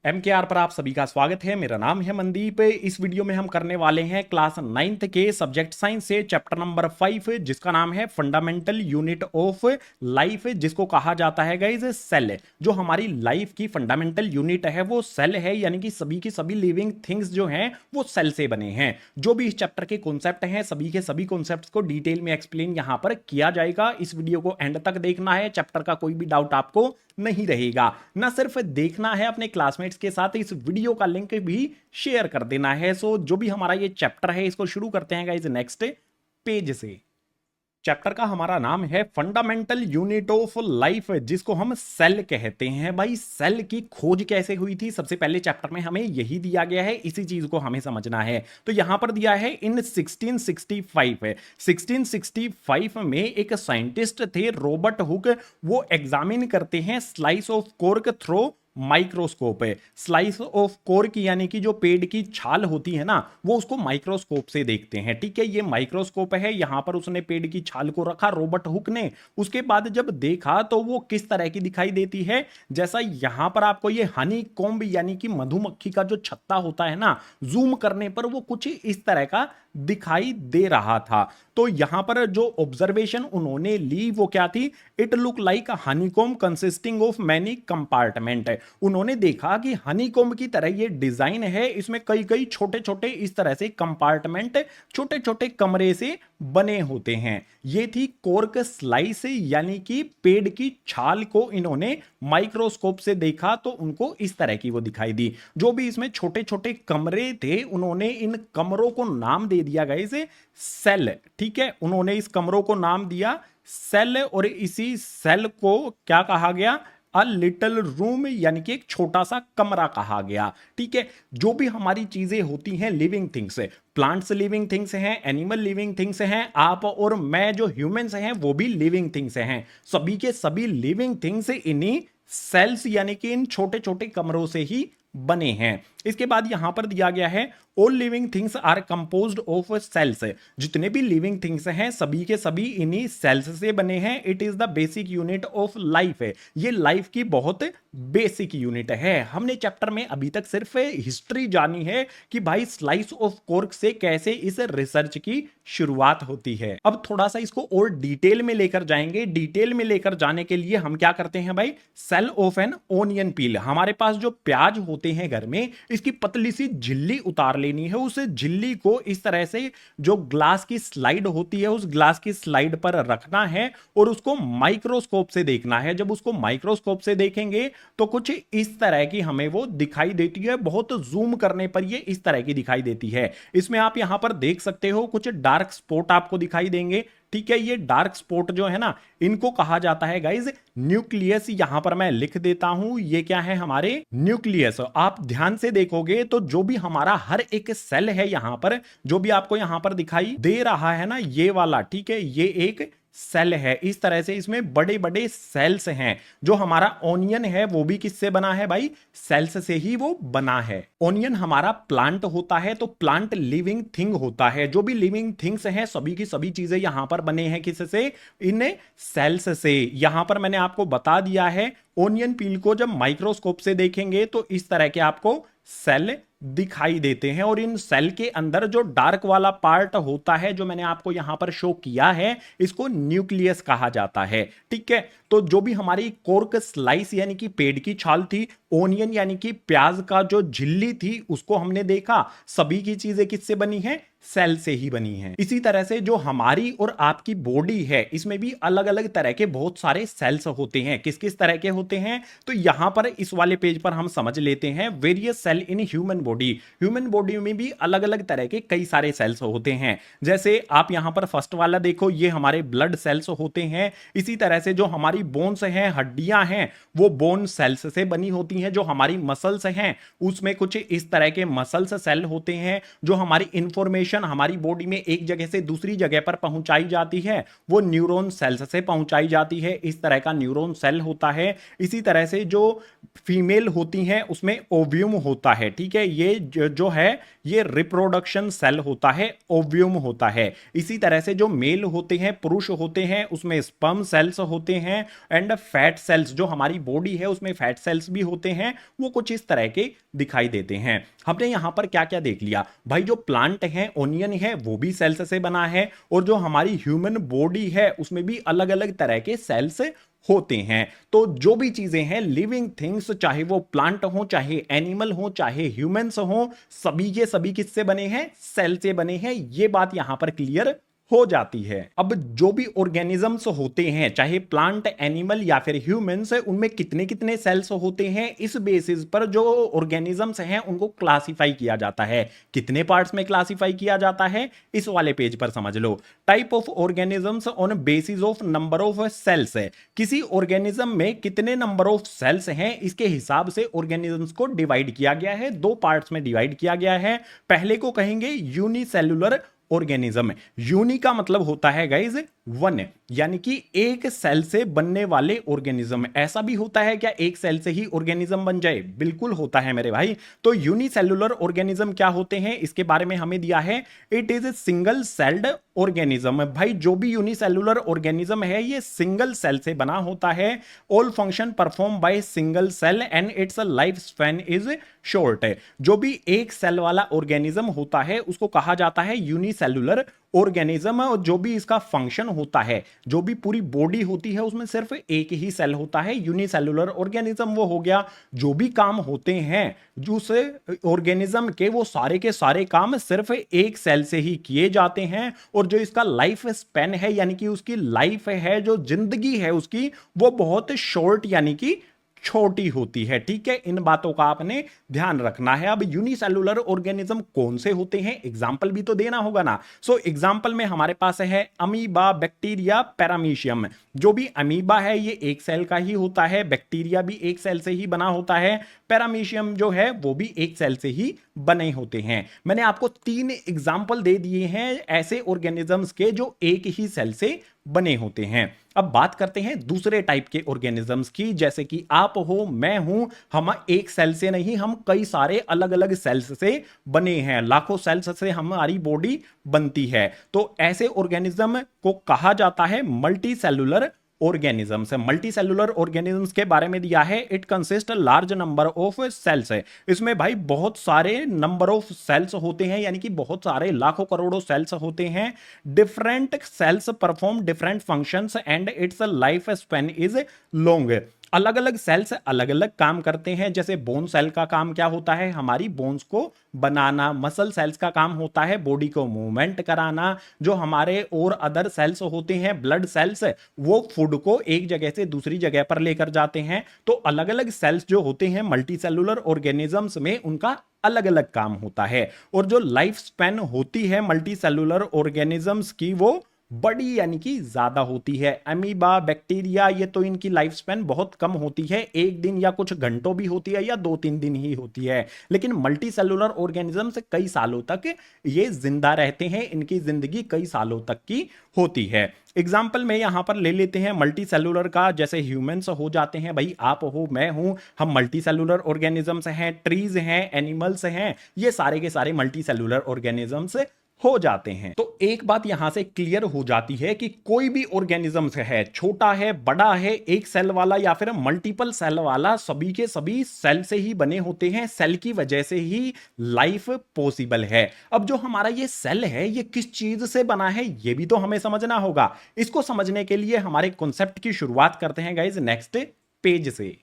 MKR पर आप सभी का स्वागत है। मेरा नाम है मनदीप। इस वीडियो में हम करने वाले हैं क्लास 9th के सब्जेक्ट साइंस से चैप्टर नंबर 5 जिसका नाम है फंडामेंटल यूनिट ऑफ लाइफ, जिसको कहा जाता है गाइस सेल। जो हमारी लाइफ की फंडामेंटल यूनिट है वो सेल है, यानी कि सभी की सभी लिविंग थिंग्स जो हैं वो सेल से बने हैं। जो भी इस चैप्टर के कॉन्सेप्ट हैं सभी के सभी कॉन्सेप्ट्स को डिटेल में एक्सप्लेन यहां पर किया जाएगा। इस वीडियो को एंड तक देखना है, चैप्टर का कोई भी डाउट आपको नहीं रहेगा। ना सिर्फ देखना है, अपने क्लासमेट्स के साथ इस वीडियो का लिंक भी शेयर कर देना है। सो जो भी हमारा ये चैप्टर है इसको शुरू करते हैं गाइस नेक्स्ट पेज से। चैप्टर का हमारा नाम है फंडामेंटल यूनिट ऑफ लाइफ, जिसको हम सेल कहते हैं। भाई सेल की खोज कैसे हुई थी, सबसे पहले चैप्टर में हमें यही दिया गया है, इसी चीज को हमें समझना है। तो यहां पर दिया है इन 1665 है। 1665 में एक साइंटिस्ट थे रॉबर्ट हुक, वो एग्जामिन करते हैं slice of cork through microscope है। स्लाइस ऑफ कॉर्क यानी कि जो पेड़ की छाल होती है ना, वो उसको माइक्रोस्कोप से देखते हैं। ठीक है, ये माइक्रोस्कोप है। यहां पर उसने पेड़ की छाल को रखा रॉबर्ट हुक ने। उसके बाद जब देखा तो वो किस तरह की दिखाई देती है, जैसा यहां पर आपको ये हनी कॉम्ब यानी कि मधुमक्खी का जो छत्ता होता है ना, जूम करने पर वो कुछ इस तरह का दिखाई दे रहा था। तो यहां पर जो ऑब्जर्वेशन उन्होंने ली वो क्या थी, it look like honeycomb consisting of many compartment. उन्होंने देखा कि हनीकॉम्ब की तरह ये डिजाइन है, इसमें कई कई छोटे छोटे इस तरह से कंपार्टमेंट, छोटे छोटे कमरे से बने होते हैं। ये थी कॉर्क स्लाइस, यानी कि पेड़ की छाल को इन्होंने माइक्रोस्कोप से देखा तो उनको इस तरह की वो दिखाई दी। जो भी इसमें छोटे छोटे कमरे थे उन्होंने इन कमरों को नाम दे दिया गया इसे सेल। ठीक है, उन्होंने इस कमरों को नाम दिया सेल, और इसी सेल को क्या कहा गया, अ लिटिल रूम, यानी कि एक छोटा सा कमरा कहा गया। ठीक है, जो भी हमारी चीजें होती हैं living things, plants living things हैं, एनिमल लिविंग थिंग्स हैं, आप और मैं जो ह्यूमंस हैं वो भी लिविंग थिंग्स हैं। सभी के सभी लिविंग थिंग्स इन्हीं सेल्स यानी कि इन छोटे छोटे कमरों से ही बने हैं। इसके बाद यहां पर दिया गया है all living things are composed of cells. जितने भी लिविंग थिंग्स हैं सभी के सभी इन्हीं सेल्स से बने हैं। It is the basic unit of life है, ये लाइफ की बहुत बेसिक यूनिट है। हमने चैप्टर में अभी तक सिर्फ हिस्ट्री जानी है कि भाई स्लाइस ऑफ कॉर्क से कैसे इस रिसर्च की शुरुआत होती है। अब थोड़ा सा इसको और डिटेल में लेकर जाएंगे। डिटेल में लेकर जाने के लिए हम क्या करते हैं भाई, सेल ऑफ एन ओनियन पील। हमारे पास जो प्याज होते हैं घर में, इसकी पतली सी झिल्ली उतार लेनी है। उस झिल्ली को इस तरह से जो ग्लास की स्लाइड होती है उस ग्लास की स्लाइड पर रखना है और उसको माइक्रोस्कोप से देखना है। जब उसको माइक्रोस्कोप से देखेंगे तो कुछ इस तरह की हमें वो दिखाई देती है। बहुत जूम करने पर ये इस तरह की दिखाई देती है। इसमें आप यहां पर देख सकते हो कुछ डार्क स्पॉट आपको दिखाई देंगे। ठीक है, ये डार्क स्पॉट जो है ना, इनको कहा जाता है गाइज न्यूक्लियस। यहां पर मैं लिख देता हूं, ये क्या है, हमारे न्यूक्लियस। आप ध्यान से देखोगे तो जो भी हमारा हर एक सेल है यहां पर, जो भी आपको यहां पर दिखाई दे रहा है ना, ये वाला, ठीक है, ये एक सेल है। इस तरह से इसमें बड़े बड़े सेल्स हैं। जो हमारा ओनियन है वो भी किससे बना है भाई, सेल्स से ही वो बना है। ओनियन हमारा प्लांट होता है, तो प्लांट लिविंग थिंग होता है। जो भी लिविंग थिंग्स हैं सभी की सभी चीजें यहां पर बने हैं किससे, इन सेल्स से। यहां पर मैंने आपको बता दिया है, ओनियन पील को जब माइक्रोस्कोप से देखेंगे तो इस तरह के आपको सेल दिखाई देते हैं। और इन सेल के अंदर जो डार्क वाला पार्ट होता है जो मैंने आपको यहां पर शो किया है, इसको न्यूक्लियस कहा जाता है। ठीक है, तो जो भी हमारी कॉर्क स्लाइस यानी कि पेड़ की छाल थी, ओनियन यानी कि प्याज का जो झिल्ली थी, उसको हमने देखा। सभी की चीजें किससे बनी है, सेल से ही बनी है। इसी तरह से जो हमारी और आपकी बॉडी है, इसमें भी अलग अलग तरह के बहुत सारे सेल्स होते हैं। किस किस तरह के होते हैं, तो यहां पर इस वाले पेज पर हम समझ लेते हैं various cell in human body. Human body में भी अलग अलग तरह के कई सारे सेल्स होते हैं। जैसे आप यहां पर फर्स्ट वाला देखो, ये हमारे ब्लड सेल्स होते हैं। इसी तरह से जो हमारी बोन्स हैं, हड्डियां हैं, वो बोन सेल्स से बनी होती हैं। जो हमारी मसल्स हैं उसमें कुछ इस तरह के मसल्स सेल होते हैं। जो हमारी इंफॉर्मेशन इंफॉर्मेशन हमारी बॉडी में एक जगह से दूसरी जगह पर पहुंचाई जाती है वो न्यूरॉन सेल्स से पहुंचाई जाती है। इस तरह का न्यूरॉन सेल होता है। इसी तरह से जो फीमेल होती हैं उसमें ओव्यूम होता है, ठीक है, ये जो है ये रिप्रोडक्शन सेल होता है, ओव्यूम होता है। इसी तरह से जो मेल होते हैं, पुरुष होते हैं, उसमें स्पर्म सेल्स होते हैं एंड फैट सेल्स, जो हमारी बॉडी है उसमें फैट सेल्स भी होते हैं, वो कुछ इस तरह के दिखाई देते हैं। हमने यहां पर क्या क्या देख लिया भाई, जो प्लांट है ओनियन है वो भी सेल्स से बना है, और जो हमारी ह्यूमन बॉडी है उसमें भी अलग अलग तरह के सेल्स होते हैं। तो जो भी चीजें हैं लिविंग थिंग्स, चाहे वो प्लांट हो, चाहे एनिमल हो, चाहे ह्यूमंस हो, सभी के सभी किससे बने हैं? सेल से बने हैं। ये बात यहां पर क्लियर हो जाती है। अब जो भी ऑर्गेनिजम्स होते हैं, चाहे प्लांट, एनिमल या फिर ह्यूमंस, उनमें कितने कितने सेल्स होते हैं, इस बेसिस पर जो ऑर्गेनिजम्स हैं उनको क्लासिफाई किया जाता है। कितने पार्ट्स में क्लासिफाई किया जाता है इस वाले पेज पर समझ लो। Type of organisms on basis of number of cells है, किसी ऑर्गेनिज्म में कितने नंबर ऑफ सेल्स हैं इसके हिसाब से ऑर्गेनिजम्स को डिवाइड किया गया है। दो पार्ट्स में डिवाइड किया गया है। पहले को कहेंगे यूनिसेल्युलर ऑर्गेनिज्म। यूनि का मतलब होता है गाइज वन, यानी कि एक सेल से बनने वाले ऑर्गेनिज्म। ऐसा भी होता है क्या एक सेल से ही ऑर्गेनिज्म बन जाए? बिल्कुल होता है मेरे भाई। तो यूनिसेल्युलर ऑर्गेनिज्म क्या होते हैं इसके बारे में हमें दिया है, it is a single celled organism. भाई जो भी यूनिसेल्युलर ऑर्गेनिज्म है ये सिंगल सेल से बना होता है। All function perform by single cell and its life span is short. जो भी एक सेल वाला ऑर्गेनिज्म होता है उसको कहा जाता है यूनिसेल्युलर ऑर्गेनिज्म। और जो भी इसका फंक्शन होता है, जो भी पूरी बॉडी होती है उसमें सिर्फ एक ही सेल होता है, यूनिसेल्युलर ऑर्गेनिज्म वो हो गया। जो भी काम होते हैं जो उस ऑर्गेनिज्म के, वो सारे के सारे काम सिर्फ एक सेल से ही किए जाते हैं। और जो इसका लाइफ स्पैन है, यानी कि उसकी लाइफ है, जो जिंदगी है उसकी, वो बहुत शॉर्ट यानी कि छोटी होती है। ठीक है, इन बातों का आपने ध्यान रखना है। अब यूनिसेल्युलर ऑर्गेनिज्म कौन से होते हैं, एग्जाम्पल भी तो देना होगा ना। सो एग्जाम्पल में हमारे पास है अमीबा, बैक्टीरिया, पैरामीशियम। जो भी अमीबा है ये एक सेल का ही होता है, बैक्टीरिया भी एक सेल से ही बना होता है, पैरामीशियम जो है वो भी एक सेल से ही बने होते हैं। मैंने आपको 3 एग्जाम्पल दे दिए हैं ऐसे ऑर्गेनिजम्स के जो एक ही सेल से बने होते हैं। अब बात करते हैं दूसरे टाइप के ऑर्गेनिजम्स की, जैसे कि आप हो, मैं हूं। हम एक सेल से नहीं, हम कई सारे अलग अलग सेल्स से बने हैं, लाखों सेल्स से हमारी बॉडी बनती है। तो ऐसे ऑर्गेनिज्म को कहा जाता है multi cellular organisms. Multi cellular organisms के बारे में दिया है, it consist large number of cells है। इसमें भाई बहुत सारे नंबर ऑफ सेल्स होते हैं, यानी कि बहुत सारे लाखों करोड़ों सेल्स होते हैं। Different cells perform different functions and its life span is long. अलग अलग सेल्स अलग अलग काम करते हैं। जैसे बोन सेल का काम क्या होता है, हमारी बोन्स को बनाना। मसल सेल्स का काम होता है बॉडी को मूवमेंट कराना। जो हमारे और अदर सेल्स होते हैं, ब्लड सेल्स, वो फूड को एक जगह से दूसरी जगह पर लेकर जाते हैं। तो अलग अलग सेल्स जो होते हैं मल्टी सेल्युलर ऑर्गेनिजम्स में, उनका अलग अलग काम होता है। और जो लाइफ स्पैन होती है मल्टी सेल्युलर ऑर्गेनिजम्स की, वो बड़ी यानी कि ज्यादा होती है। अमीबा, बैक्टीरिया, ये तो इनकी लाइफ स्पैन बहुत कम होती है, एक दिन या कुछ घंटों भी होती है या 2-3 दिन ही होती है। लेकिन मल्टी सेल्युलर ऑर्गेनिजम्स कई सालों तक ये जिंदा रहते हैं, इनकी जिंदगी कई सालों तक की होती है। एग्जाम्पल में यहां पर ले लेते हैं मल्टी सेल्युलर का, जैसे ह्यूमंस हो जाते हैं, भाई आप हो, मैं हूं, हम मल्टी सेल्युलर ऑर्गेनिजम्स हैं। ट्रीज हैं, एनिमल्स हैं, ये सारे के सारे मल्टी सेल्युलर ऑर्गेनिजम्स हो जाते हैं। तो एक बात यहां से क्लियर हो जाती है कि कोई भी ऑर्गेनिज्म है, छोटा है, बड़ा है, एक सेल वाला या फिर मल्टीपल सेल वाला, सभी के सभी सेल से ही बने होते हैं। सेल की वजह से ही लाइफ पॉसिबल है। अब जो हमारा ये सेल है ये किस चीज से बना है ये भी तो हमें समझना होगा। इसको समझने के लिए हमारे कॉन्सेप्ट की शुरुआत करते हैं गाइज नेक्स्ट पेज से।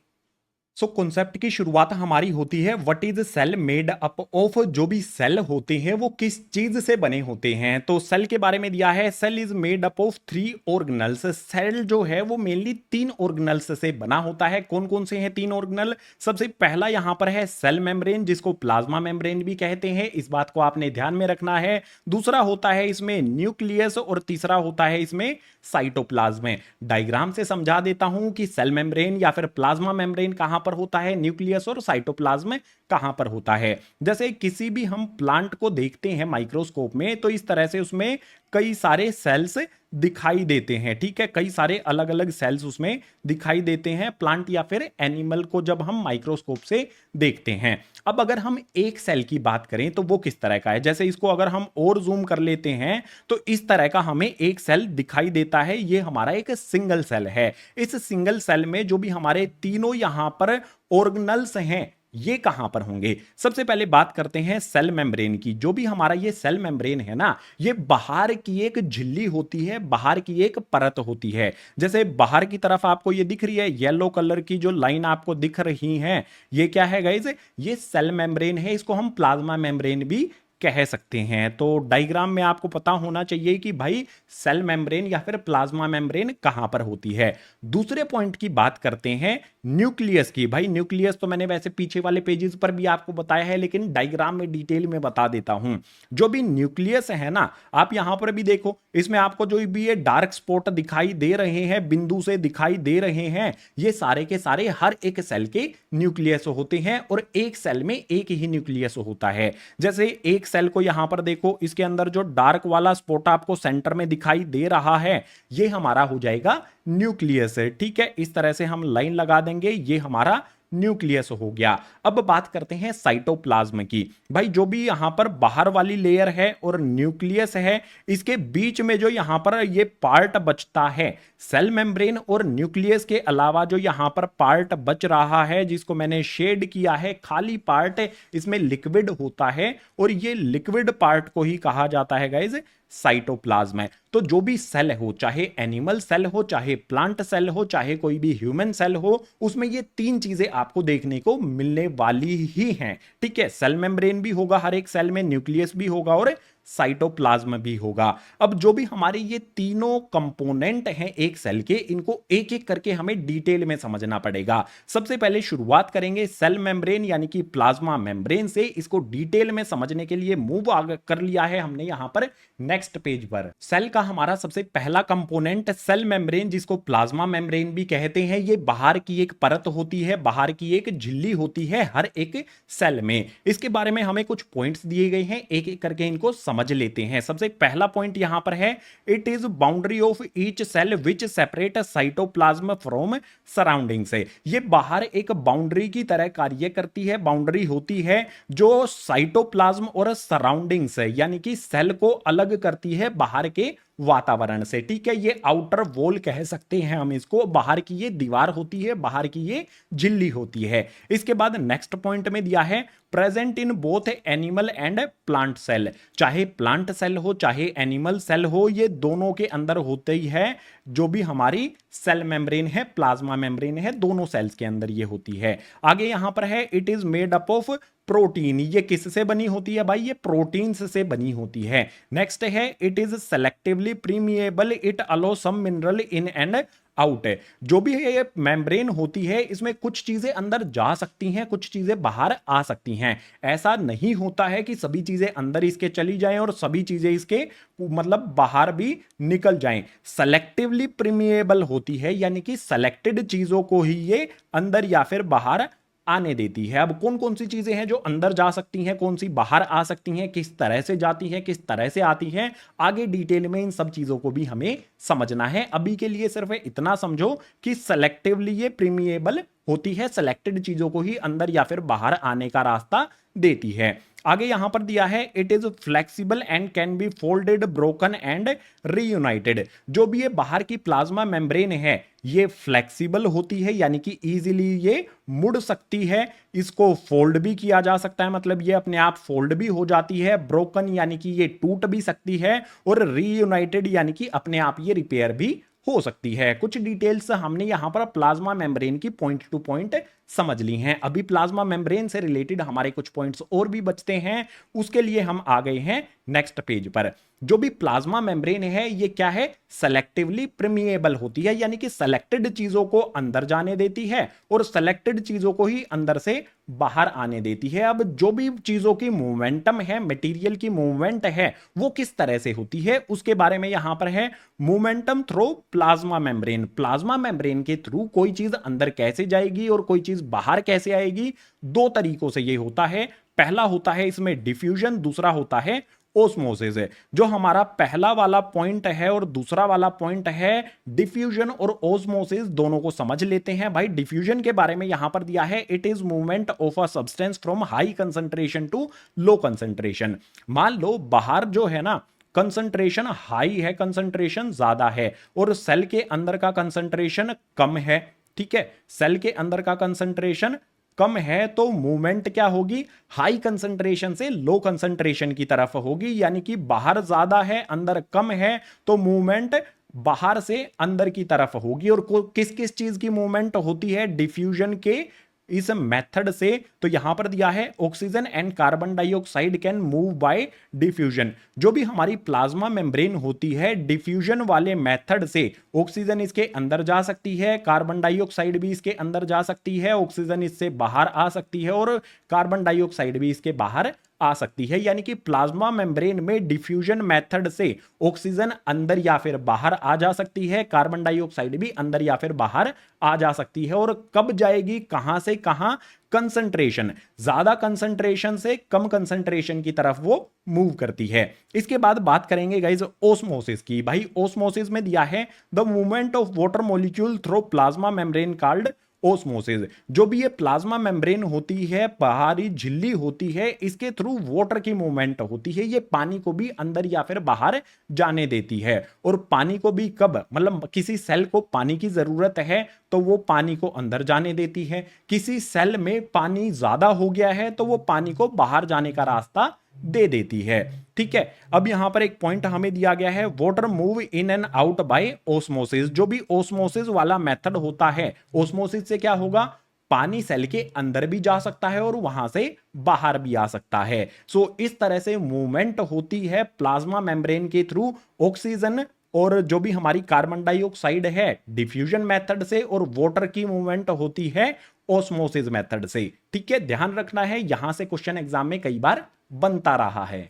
सो कॉन्सेप्ट की शुरुआत हमारी होती है what is cell made up of. जो भी सेल होते हैं वो किस चीज से बने होते हैं। तो सेल के बारे में दिया है, cell is made up of 3 organelles. Cell जो है वो मेनली 3 ऑर्गेनल्स से बना होता है। कौन कौन से हैं 3 ऑर्गेनल? सबसे पहला यहां पर है सेल मेम्ब्रेन, जिसको प्लाज्मा मेम्ब्रेन भी कहते हैं, इस बात को आपने ध्यान में रखना है। दूसरा होता है इसमें न्यूक्लियस और तीसरा होता है इसमें साइटोप्लाज्म। डायग्राम से समझा देता हूं कि सेल मेम्ब्रेन या फिर प्लाज्मा मेम्ब्रेन कहां पर होता है न्यूक्लियस और साइटोप्लाज्म कहां पर होता है। जैसे किसी भी हम प्लांट को देखते हैं माइक्रोस्कोप में तो इस तरह से उसमें कई सारे सेल्स दिखाई देते हैं, ठीक है, कई सारे अलग अलग सेल्स उसमें दिखाई देते हैं प्लांट या फिर एनिमल को जब हम माइक्रोस्कोप से देखते हैं। अब अगर हम एक सेल की बात करें तो वो किस तरह का है, जैसे इसको अगर हम और जूम कर लेते हैं तो इस तरह का हमें एक सेल दिखाई देता है। ये हमारा एक सिंगल सेल है। इस सिंगल सेल में जो भी हमारे तीनों यहां पर ऑर्गेनल्स हैं ये कहां पर होंगे। सबसे पहले बात करते हैं सेल मेम्ब्रेन की। जो भी हमारा ये सेल मेम्ब्रेन है ना, ये बाहर की एक झिल्ली होती है, बाहर की एक परत होती है। जैसे बाहर की तरफ आपको ये दिख रही है येलो कलर की जो लाइन आपको दिख रही है, ये क्या है गाइस, ये सेल मेम्ब्रेन है। इसको हम प्लाज्मा मेम्ब्रेन भी कह सकते हैं। तो डायग्राम में आपको पता होना चाहिए कि भाई सेल मेम्ब्रेन या फिर प्लाज्मा मेम्ब्रेन कहां पर होती है। दूसरे पॉइंट की बात करते हैं न्यूक्लियस की। भाई न्यूक्लियस तो मैंने वैसे पीछे वाले पेजेस पर भी आपको बताया है, लेकिन डायग्राम में डिटेल में बता देता हूं। जो भी न्यूक्लियस है ना, आप यहां पर भी देखो, इसमें आपको जो भी ये डार्क स्पॉट दिखाई दे रहे हैं, बिंदु से दिखाई दे रहे हैं, ये सारे के सारे हर एक सेल के न्यूक्लियस होते हैं और एक सेल में एक ही न्यूक्लियस होता है। जैसे एक सेल को यहां पर देखो, इसके अंदर जो डार्क वाला स्पॉट आपको सेंटर में दिखाई दे रहा है, ये हमारा हो जाएगा न्यूक्लियस है, ठीक है। इस तरह से हम लाइन लगा देंगे, ये हमारा न्यूक्लियस हो गया। अब बात करते हैं साइटोप्लाज्म की। भाई जो भी यहां पर बाहर वाली लेयर है और न्यूक्लियस है, इसके बीच में जो यहां पर ये पार्ट बचता है, सेल मेम्ब्रेन और न्यूक्लियस के अलावा जो यहां पर पार्ट बच रहा है, जिसको मैंने शेड किया है, खाली पार्ट, इसमें लिक्विड होता है और ये लिक्विड पार्ट को ही कहा जाता है गाइज साइटोप्लाज्म है। तो जो भी सेल हो, चाहे एनिमल सेल हो, चाहे प्लांट सेल हो, चाहे कोई भी ह्यूमन सेल हो, उसमें ये तीन चीजें आपको देखने को मिलने वाली ही हैं, ठीक है। सेल मेम्ब्रेन भी होगा हर एक सेल में, न्यूक्लियस भी होगा और साइटोप्लाज्म भी होगा। अब जो भी हमारे ये तीनों कंपोनेंट हैं एक सेल के, इनको एक एक करके हमें डिटेल में समझना पड़ेगा। सबसे पहले शुरुआत करेंगे सेल मेम्ब्रेन यानी कि प्लाज्मा मेम्ब्रेन से। इसको डिटेल में समझने के लिए मूव कर लिया है हमने यहां पर नेक्स्ट पेज पर। सेल का हमारा सबसे पहला कंपोनेंट सेल मेम्ब्रेन, जिसको प्लाज्मा मेम्ब्रेन भी कहते हैं, ये बाहर की एक परत होती है, बाहर की एक झिल्ली होती है हर एक सेल में। इसके बारे में हमें कुछ पॉइंट्स दिए गए हैं, एक एक करके इनको समझ लेते हैं। सबसे पहला पॉइंट यहां पर है, it is boundary of each cell which separate cytoplasm from surrounding से। ये बाहर एक बाउंड्री की तरह कार्य करती है, बाउंड्री होती है जो साइटोप्लाज्म और सराउंडिंग से यानी कि सेल को अलग करती है बाहर के वातावरण से, ठीक है। ये आउटर वॉल कह सकते हैं हम इसको, बाहर की ये दीवार होती है, बाहर की ये झिल्ली होती है। इसके बाद नेक्स्ट पॉइंट में दिया है present in both animal and plant cell. चाहे प्लांट सेल हो चाहे एनिमल सेल हो, ये दोनों के अंदर होते ही है। जो भी हमारी सेल मेम्ब्रेन है, प्लाज्मा मेम्ब्रेन है, दोनों सेल्स के अंदर ये होती है। आगे यहां पर है it is made up of protein. ये किससे बनी होती है भाई, ये प्रोटीन्स से बनी होती है। नेक्स्ट है it is selectively permeable, it allow some mineral in and out है। जो भी ये मेम्ब्रेन होती है, इसमें कुछ चीजें अंदर जा सकती हैं, कुछ चीजें बाहर आ सकती हैं। ऐसा नहीं होता है कि सभी चीजें अंदर इसके चली जाएं और सभी चीजें इसके मतलब बाहर भी निकल जाएं। सेलेक्टिवली प्रीमिएबल होती है, यानी कि सेलेक्टेड चीजों को ही ये अंदर या फिर बाहर आने देती है। अब कौन कौन सी चीजें हैं जो अंदर जा सकती हैं, कौन सी बाहर आ सकती हैं, किस तरह से जाती हैं, किस तरह से आती हैं, आगे डिटेल में इन सब चीजों को भी हमें समझना है। अभी के लिए सिर्फ इतना समझो कि सेलेक्टिवली ये प्रीमिएबल होती है, सेलेक्टेड चीजों को ही अंदर या फिर बाहर आने का रास्ता देती है। आगे यहां पर दिया है it is flexible and can be folded, broken and reunited. जो भी ये बाहर की प्लाज्मा मेम्ब्रेन है, ये फ्लेक्सिबल होती है, यानी कि इजीली ये मुड़ सकती है। इसको फोल्ड भी किया जा सकता है, मतलब ये अपने आप फोल्ड भी हो जाती है। ब्रोकन यानी कि ये टूट भी सकती है और रीयूनाइटेड यानी कि अपने आप ये रिपेयर भी हो सकती है। कुछ डिटेल्स हमने यहां पर प्लाज्मा मेम्ब्रेन की पॉइंट टू पॉइंट समझ ली हैं। अभी प्लाज्मा मेम्ब्रेन से रिलेटेड हमारे कुछ पॉइंट्स और भी बचते हैं, उसके लिए हम आ गए हैं नेक्स्ट पेज पर। जो भी प्लाज्मा मेम्ब्रेन है, ये क्या है, सेलेक्टिवली प्रीमिएबल होती है, यानी कि सेलेक्टेड चीजों को अंदर जाने देती है और सेलेक्टेड चीजों को ही अंदर से बाहर आने देती है। अब जो भी चीजों की मूवमेंटम है, मटेरियल की मूवमेंट है, वो किस तरह से होती है उसके बारे में यहां पर है। Momentum through plasma membrane. Plasma membrane के थ्रू कोई चीज अंदर कैसे जाएगी और कोई चीज ऑस्मोसिस बाहर कैसे आएगी? दो तरीकों से ये होता है। पहला होता है इसमें डिफ्यूजन, दूसरा होता है ओस्मोसिस है। जो हमारा पहला वाला पॉइंट है और दूसरा वाला पॉइंट है डिफ्यूजन और ओस्मोसिस, दोनों को समझ लेते हैं भाई। डिफ्यूजन के बारे में यहां पर दिया है, it is movement of a substance from high concentration to low concentration. मान लो बाहर जो है ना कंसंट्रेशन हाई है, कंसंट्रेशन ज्यादा है, और सेल के अंदर का कंसंट्रेशन कम है, ठीक है, सेल के अंदर का कंसंट्रेशन कम है, तो मूवमेंट क्या होगी? हाई कंसंट्रेशन से लो कंसंट्रेशन की तरफ होगी, यानी कि बाहर ज्यादा है अंदर कम है, तो मूवमेंट बाहर से अंदर की तरफ होगी। और किस किस चीज की मूवमेंट होती है डिफ्यूजन के इस मेथड से? तो यहां पर दिया है oxygen and carbon dioxide can move by diffusion. जो भी हमारी प्लाज्मा मेम्ब्रेन होती है, डिफ्यूजन वाले मेथड से ऑक्सीजन इसके अंदर जा सकती है, कार्बन डाइऑक्साइड भी इसके अंदर जा सकती है, ऑक्सीजन इससे बाहर आ सकती है और कार्बन डाइऑक्साइड भी इसके बाहर आ सकती है। यानी कि प्लाज्मा मेम्ब्रेन में डिफ्यूजन मेथड से ऑक्सीजन अंदर या फिर बाहर आ जा सकती है, कार्बन डाइऑक्साइड भी अंदर या फिर बाहर आ जा सकती है। और कब जाएगी, कहां से कहां? कंसंट्रेशन, ज्यादा कंसंट्रेशन से कम कंसंट्रेशन की तरफ वो मूव करती है। इसके बाद बात करेंगे गाइस ओस्मोसिस की। भाई ओस्मोसिस में दिया है the movement of water molecule through plasma membrane called osmosis. जो भी ये प्लाज्मा मेम्ब्रेन होती है, बाहरी झिल्ली होती है, इसके थ्रू वाटर की मूवमेंट होती है। ये पानी को भी अंदर या फिर बाहर जाने देती है। और पानी को भी कब, मतलब किसी सेल को पानी की जरूरत है तो वो पानी को अंदर जाने देती है, किसी सेल में पानी ज्यादा हो गया है तो वो पानी को बाहर जाने का रास्ता दे देती है, ठीक है। अब यहां पर एक पॉइंट हमें दिया गया है, water move in and out by osmosis. जो भी ओस्मोसिस वाला मेथड होता है, ओस्मोसिस से क्या होगा? पानी सेल के अंदर भी जा सकता है और वहां से बाहर भी आ सकता है। सो इस तरह से मूवमेंट होती है प्लाज्मा मेम्ब्रेन के थ्रू ऑक्सीजन और जो भी हमारी कार्बन डाइऑक्साइड है डिफ्यूजन मेथड से, और वाटर की मूवमेंट होती है ओस्मोसिस मेथड से, ठीक है। ध्यान रखना है, यहां से क्वेश्चन एग्जाम में कई बार बनता रहा है।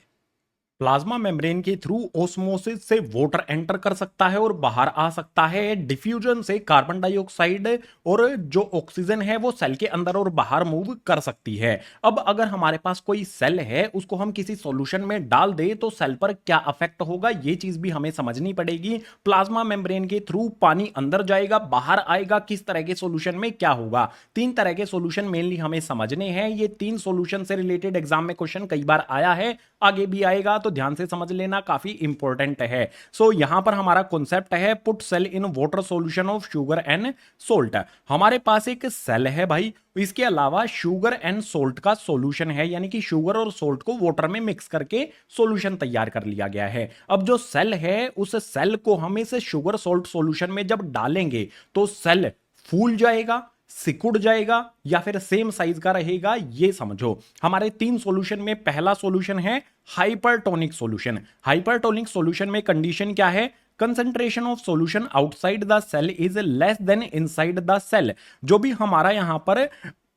प्लाज्मा मेम्ब्रेन के थ्रू ओस्मोसिस से वाटर एंटर कर सकता है और बाहर आ सकता है। डिफ्यूजन से कार्बन डाइऑक्साइड और जो ऑक्सीजन है वो सेल के अंदर और बाहर मूव कर सकती है। अब अगर हमारे पास कोई सेल है, उसको हम किसी सॉल्यूशन में डाल दे तो सेल पर क्या अफेक्ट होगा, ये चीज भी हमें समझनी पड़ेगी। प्लाज्मा मेम्ब्रेन के थ्रू पानी अंदर जाएगा, बाहर आएगा, किस तरह के सॉल्यूशन में क्या होगा? तीन तरह के सॉल्यूशन मेनली हमें समझने हैं। ये तीन सॉल्यूशन से रिलेटेड एग्जाम में क्वेश्चन कई बार आया है, आगे भी आएगा, तो ध्यान से समझ लेना, काफी इंपॉर्टेंट है। सो यहां पर हमारा कॉन्सेप्ट है put sell in water solution of sugar and salt. हमारे पास एक सेल है भाई, इसके अलावा शुगर एंड सोल्ट का सॉल्यूशन है, यानी कि शुगर और सोल्ट को वाटर में मिक्स करके सॉल्यूशन तैयार कर लिया गया है। अब जो सेल है, उस सेल को हम इस शुगर सोल्ट सॉल्यूशन में जब डालेंगे तो सेल फूल जाएगा, सिकुड़ जाएगा, या फिर सेम साइज का रहेगा, ये समझो। हमारे तीन सॉल्यूशन में पहला सॉल्यूशन है हाइपरटोनिक सॉल्यूशन। हाइपरटोनिक सॉल्यूशन में कंडीशन क्या है? Concentration of solution outside the cell is less than inside the cell. जो भी हमारा यहां पर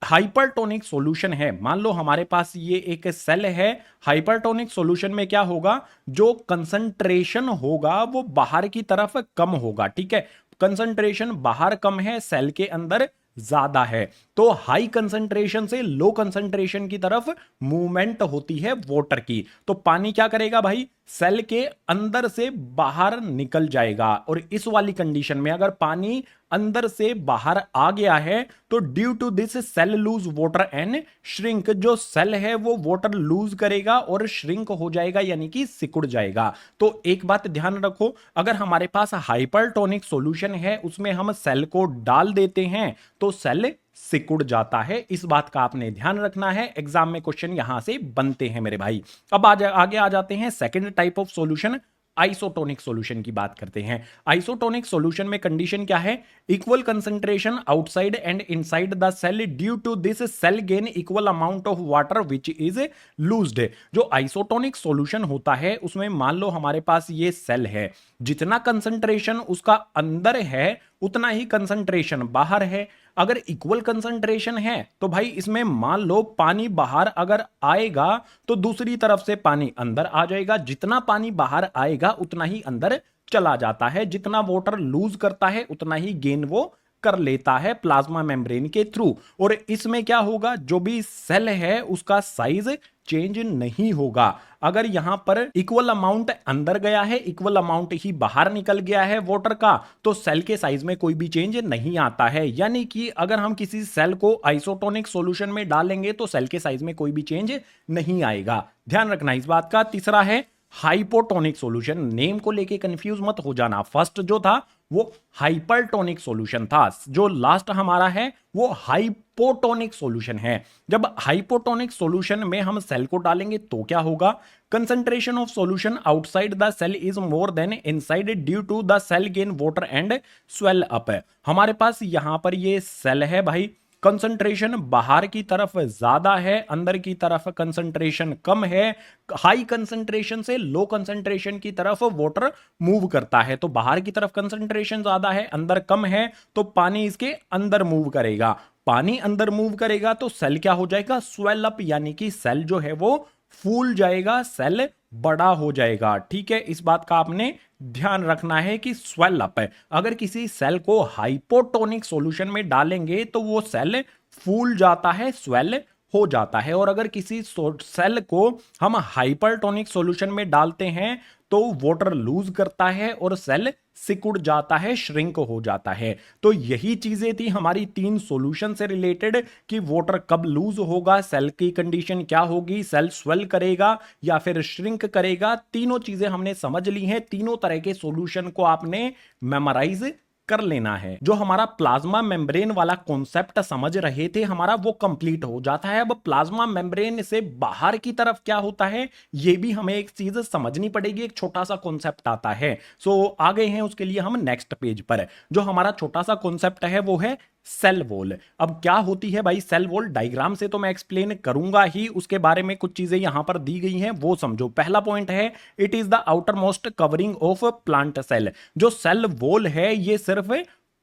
हाइपरटोनिक सॉल्यूशन है, मान लो हमारे पास ये एक सेल है, हाइपरटोनिक सॉल्यूशन में क्या होगा? जो कंसंट्रेशन होगा वो बाहर की तरफ कम होगा, ठीक है। कंसंट्रेशन बाहर कम है, सेल के अंदर ज्यादा है, तो हाई कंसंट्रेशन से लो कंसंट्रेशन की तरफ मूवमेंट होती है वाटर की। तो पानी क्या करेगा भाई? सेल के अंदर से बाहर निकल जाएगा। और इस वाली कंडीशन में अगर पानी अंदर से बाहर आ गया है तो due to this cell lose water and shrink. जो सेल है वो वाटर लूज करेगा और श्रिंक हो जाएगा, यानी कि सिकुड़ जाएगा। तो एक बात ध्यान रखो, अगर हमारे पास हाइपरटोनिक सॉल्यूशन है, उसमें हम सेल को डाल देते हैं तो सेल सिकुड़ जाता है। इस बात का आपने ध्यान रखना है, एग्जाम में क्वेश्चन यहां से बनते हैं मेरे भाई। अब आगे आ जाते हैं second type of solution, isotonic solution की बात करते हैं। आइसोटोनिक सॉल्यूशन में कंडीशन क्या है? Equal concentration outside and inside the cell, due to this cell gain equal amount of water which is loosed. जो आइसोटोनिक सॉल्यूशन होता है उसमें मान लो हमारे पास ये सेल है, जितना कंसंट्रेशन उसका अंदर है उतना ही कंसंट्रेशन बाहर है। अगर इक्वल कंसंट्रेशन है तो भाई इसमें मान लो पानी बाहर अगर आएगा तो दूसरी तरफ से पानी अंदर आ जाएगा। जितना पानी बाहर आएगा उतना ही अंदर चला जाता है, जितना वाटर लूज करता है उतना ही गेन वो कर लेता है प्लाज्मा मेम्ब्रेन के थ्रू। और इसमें क्या होगा, जो भी सेल है उसका साइज चेंज नहीं होगा। अगर यहां पर इक्वल अमाउंट अंदर गया है, इक्वल अमाउंट ही बाहर निकल गया है वाटर का, तो सेल के साइज में कोई भी चेंज नहीं आता है। यानी कि अगर हम किसी सेल को आइसोटोनिक सॉल्यूशन में डालेंगे तो सेल के साइज में कोई भी चेंज नहीं आएगा। ध्यान रखना इस बात का। तीसरा है हाइपोटोनिक सॉल्यूशन। नेम को लेके कंफ्यूज मत हो जाना। फर्स्ट जो था वो हाइपरटोनिक सॉल्यूशन था, जो लास्ट हमारा है वो हाइपोटोनिक सॉल्यूशन है। जब हाइपोटोनिक सॉल्यूशन में हम सेल को डालेंगे तो क्या होगा, concentration of solution outside the cell is more than inside due to the cell gain water and swell up. हमारे पास यहां पर ये सेल है भाई, कंसंट्रेशन बाहर की तरफ ज्यादा है, अंदर की तरफ कंसंट्रेशन कम है। हाई कंसंट्रेशन से लो कंसंट्रेशन की तरफ वाटर मूव करता है, तो बाहर की तरफ कंसंट्रेशन ज्यादा है, अंदर कम है, तो पानी इसके अंदर मूव करेगा। पानी अंदर मूव करेगा तो सेल क्या हो जाएगा, स्वेल अप, यानी कि सेल जो है वो फूल जाएगा, सेल बड़ा हो जाएगा। ठीक है, इस बात का आपने ध्यान रखना है कि स्वेल अप है। अगर किसी सेल को हाइपोटोनिक सॉल्यूशन में डालेंगे तो वो सेल फूल जाता है, स्वेल हो जाता है। और अगर किसी सेल को हम हाइपरटोनिक सॉल्यूशन में डालते हैं तो वाटर लूज करता है और सेल सिकुड़ जाता है, श्रिंक हो जाता है। तो यही चीजें थी हमारी 3 सॉल्यूशन से रिलेटेड कि वाटर कब लूज होगा, सेल की कंडीशन क्या होगी, सेल स्वेल करेगा या फिर श्रिंक करेगा। तीनों चीजें हमने समझ ली हैं। तीनों तरह के सॉल्यूशन को आपने मेमोराइज कर लेना है। जो हमारा प्लाज्मा मेम्ब्रेन वाला कॉन्सेप्ट समझ रहे थे हमारा, वो कंप्लीट हो जाता है। अब प्लाज्मा मेम्ब्रेन से बाहर की तरफ क्या होता है ये भी हमें एक चीज समझनी पड़ेगी। एक छोटा सा कॉन्सेप्ट आता है। सो आ गए हैं उसके लिए हम नेक्स्ट पेज पर। जो हमारा छोटा सा कॉन्सेप्ट है वो है सेल वॉल। अब क्या होती है भाई सेल वॉल, डायग्राम से तो मैं एक्सप्लेन करूंगा ही, उसके बारे में कुछ चीजें यहां पर दी गई हैं वो समझो। पहला पॉइंट है it is the outer most covering of plant cell. जो सेल वॉल है ये सिर्फ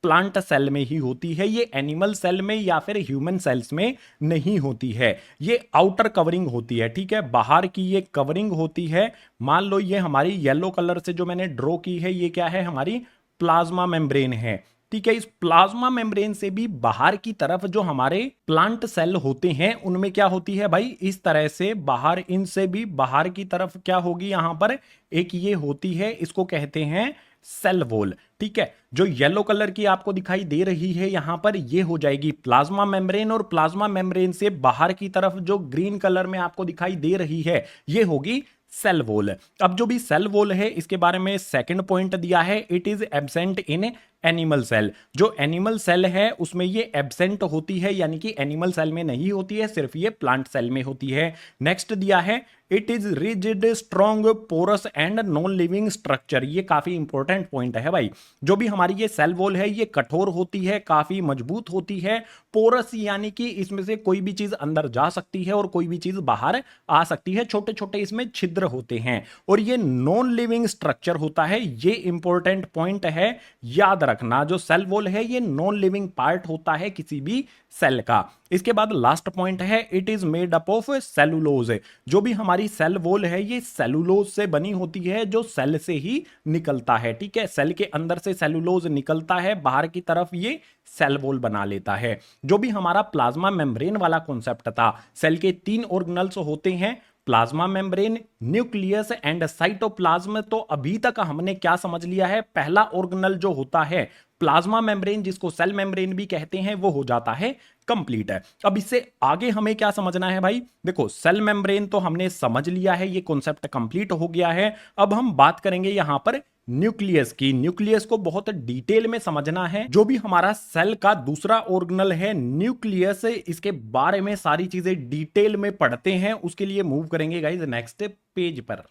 प्लांट सेल में ही होती है, ये एनिमल सेल में या फिर ह्यूमन सेल्स में नहीं होती है। ये आउटर कवरिंग होती है, ठीक है, बाहर की ये कवरिंग होती है। मान लो ये हमारी येलो कलर से जो मैंने ड्रॉ की है ये क्या है, हमारी प्लाज्मा मेम्ब्रेन है। ठीक है, इस प्लाज्मा मेम्ब्रेन से भी बाहर की तरफ जो हमारे प्लांट सेल होते हैं उनमें क्या होती है भाई, इस तरह से बाहर, इनसे भी बाहर की तरफ क्या होगी, यहां पर एक ये होती है, इसको कहते हैं सेल वॉल। ठीक है, जो येलो कलर की आपको दिखाई दे रही है यहां पर ये हो जाएगी प्लाज्मा मेम्ब्रेन, और प्लाज्मा मेम्ब्रेन से बाहर की तरफ जो ग्रीन कलर में आपको दिखाई दे रही है ये होगी सेल वॉल। अब जो भी सेल वॉल है इसके बारे में सेकंड पॉइंट दिया है, it is absent in animal cell. जो एनिमल सेल है उसमें ये एब्सेंट होती है, यानी कि एनिमल सेल में नहीं होती है, सिर्फ ये प्लांट सेल में होती है। नेक्स्ट दिया है it is rigid, strong, porous and non living structure. ये काफी इंपॉर्टेंट पॉइंट है भाई। जो भी हमारी ये सेल वॉल है ये कठोर होती है, काफी मजबूत होती है। पोरस यानी कि इसमें से कोई भी चीज अंदर जा सकती है और कोई भी चीज बाहर आ सकती है, छोटे छोटे इसमें छिद्र होते हैं। और ये नॉन लिविंग स्ट्रक्चर होता है, ये इंपॉर्टेंट पॉइंट है, याद रखना। जो सेल वॉल है ये नॉन लिविंग पार्ट होता है किसी भी सेल का। इसके बाद लास्ट पॉइंट है it is made up of cellulose. जो भी हमारी सेल वॉल है ये सेलुलोज से बनी होती है, जो सेल से ही निकलता है। ठीक है, सेल के अंदर से सेलुलोज निकलता है, बाहर की तरफ ये सेल वॉल बना लेता है। जो भी हमारा प्लाज्मा मेम्ब्रेन वाला कॉन्सेप्ट था, सेल के 3 ऑर्गेनल्स होते हैं, plasma membrane, nucleus and cytoplasm. तो अभी तक हमने क्या समझ लिया है, पहला ऑर्गेनल जो होता है प्लाज्मा मेम्ब्रेन, जिसको सेल मेम्ब्रेन भी कहते हैं, वो हो जाता है कंप्लीट है। अब इससे आगे हमें क्या समझना है भाई, देखो सेल मेम्ब्रेन तो हमने समझ लिया है, ये कॉन्सेप्ट कंप्लीट हो गया है। अब हम बात करेंगे यहां पर न्यूक्लियस की। न्यूक्लियस को बहुत डिटेल में समझना है। जो भी हमारा सेल का दूसरा ऑर्गेनल है न्यूक्लियस, इसके बारे में सारी चीजें डिटेल में पढ़ते हैं। उसके लिए मूव करेंगे गाइज नेक्स्ट पेज पर।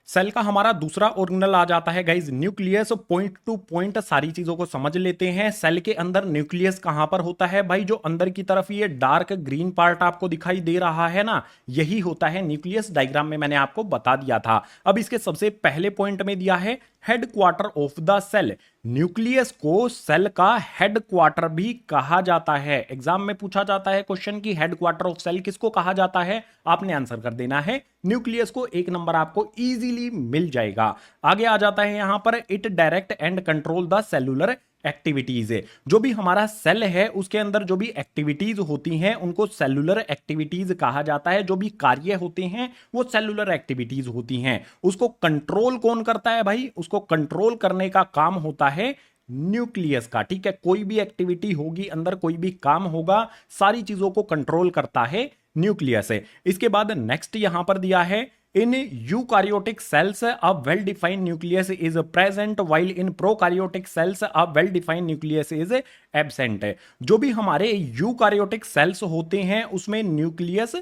सेल का हमारा दूसरा ऑर्गेनल आ जाता है guys nucleus. Point two point सारी चीजों को समझ लेते हैं। सेल के अंदर न्यूक्लियस कहां पर होता है भाई, जो अंदर की तरफ ये डार्क ग्रीन पार्ट आपको दिखाई दे रहा है ना, यही होता है न्यूक्लियस। डायग्राम में मैंने आपको बता दिया था। अब इसके सबसे पहले पॉइंट में दिया है headquarter of the cell. Nucleus को सेल का हेडक्वार्टर भी कहा जाता है। एग्जाम में पूछा जाता है क्वेश्चन की हेडक्वार्टर ऑफ सेल किसको कहा जाता है, आपने आंसर कर देना है न्यूक्लियस को। 1 नंबर आपको इजीली मिल जाएगा। आगे आ जाता है यहां पर it direct and control the cellular activities है। जो भी हमारा सेल है उसके अंदर जो भी एक्टिविटीज होती हैं उनको सेलुलर एक्टिविटीज कहा जाता है। जो भी कार्य होते हैं वो सेलुलर एक्टिविटीज होती हैं। उसको कंट्रोल कौन करता है भाई? उसको कंट्रोल करने का काम होता है न्यूक्लियस का। ठीक है, कोई भी एक्टिविटी होगी अंदर, कोई भी काम होगा, सारी चीजों को कंट्रोल करता है न्यूक्लियस है। इसके बाद नेक्स्ट यहां पर दिया है in eukaryotic cells a well defined nucleus is present while in prokaryotic cells a well defined nucleus is absent। जो भी हमारे यूकार्योटिक सेल्स होते हैं उसमें न्यूक्लियस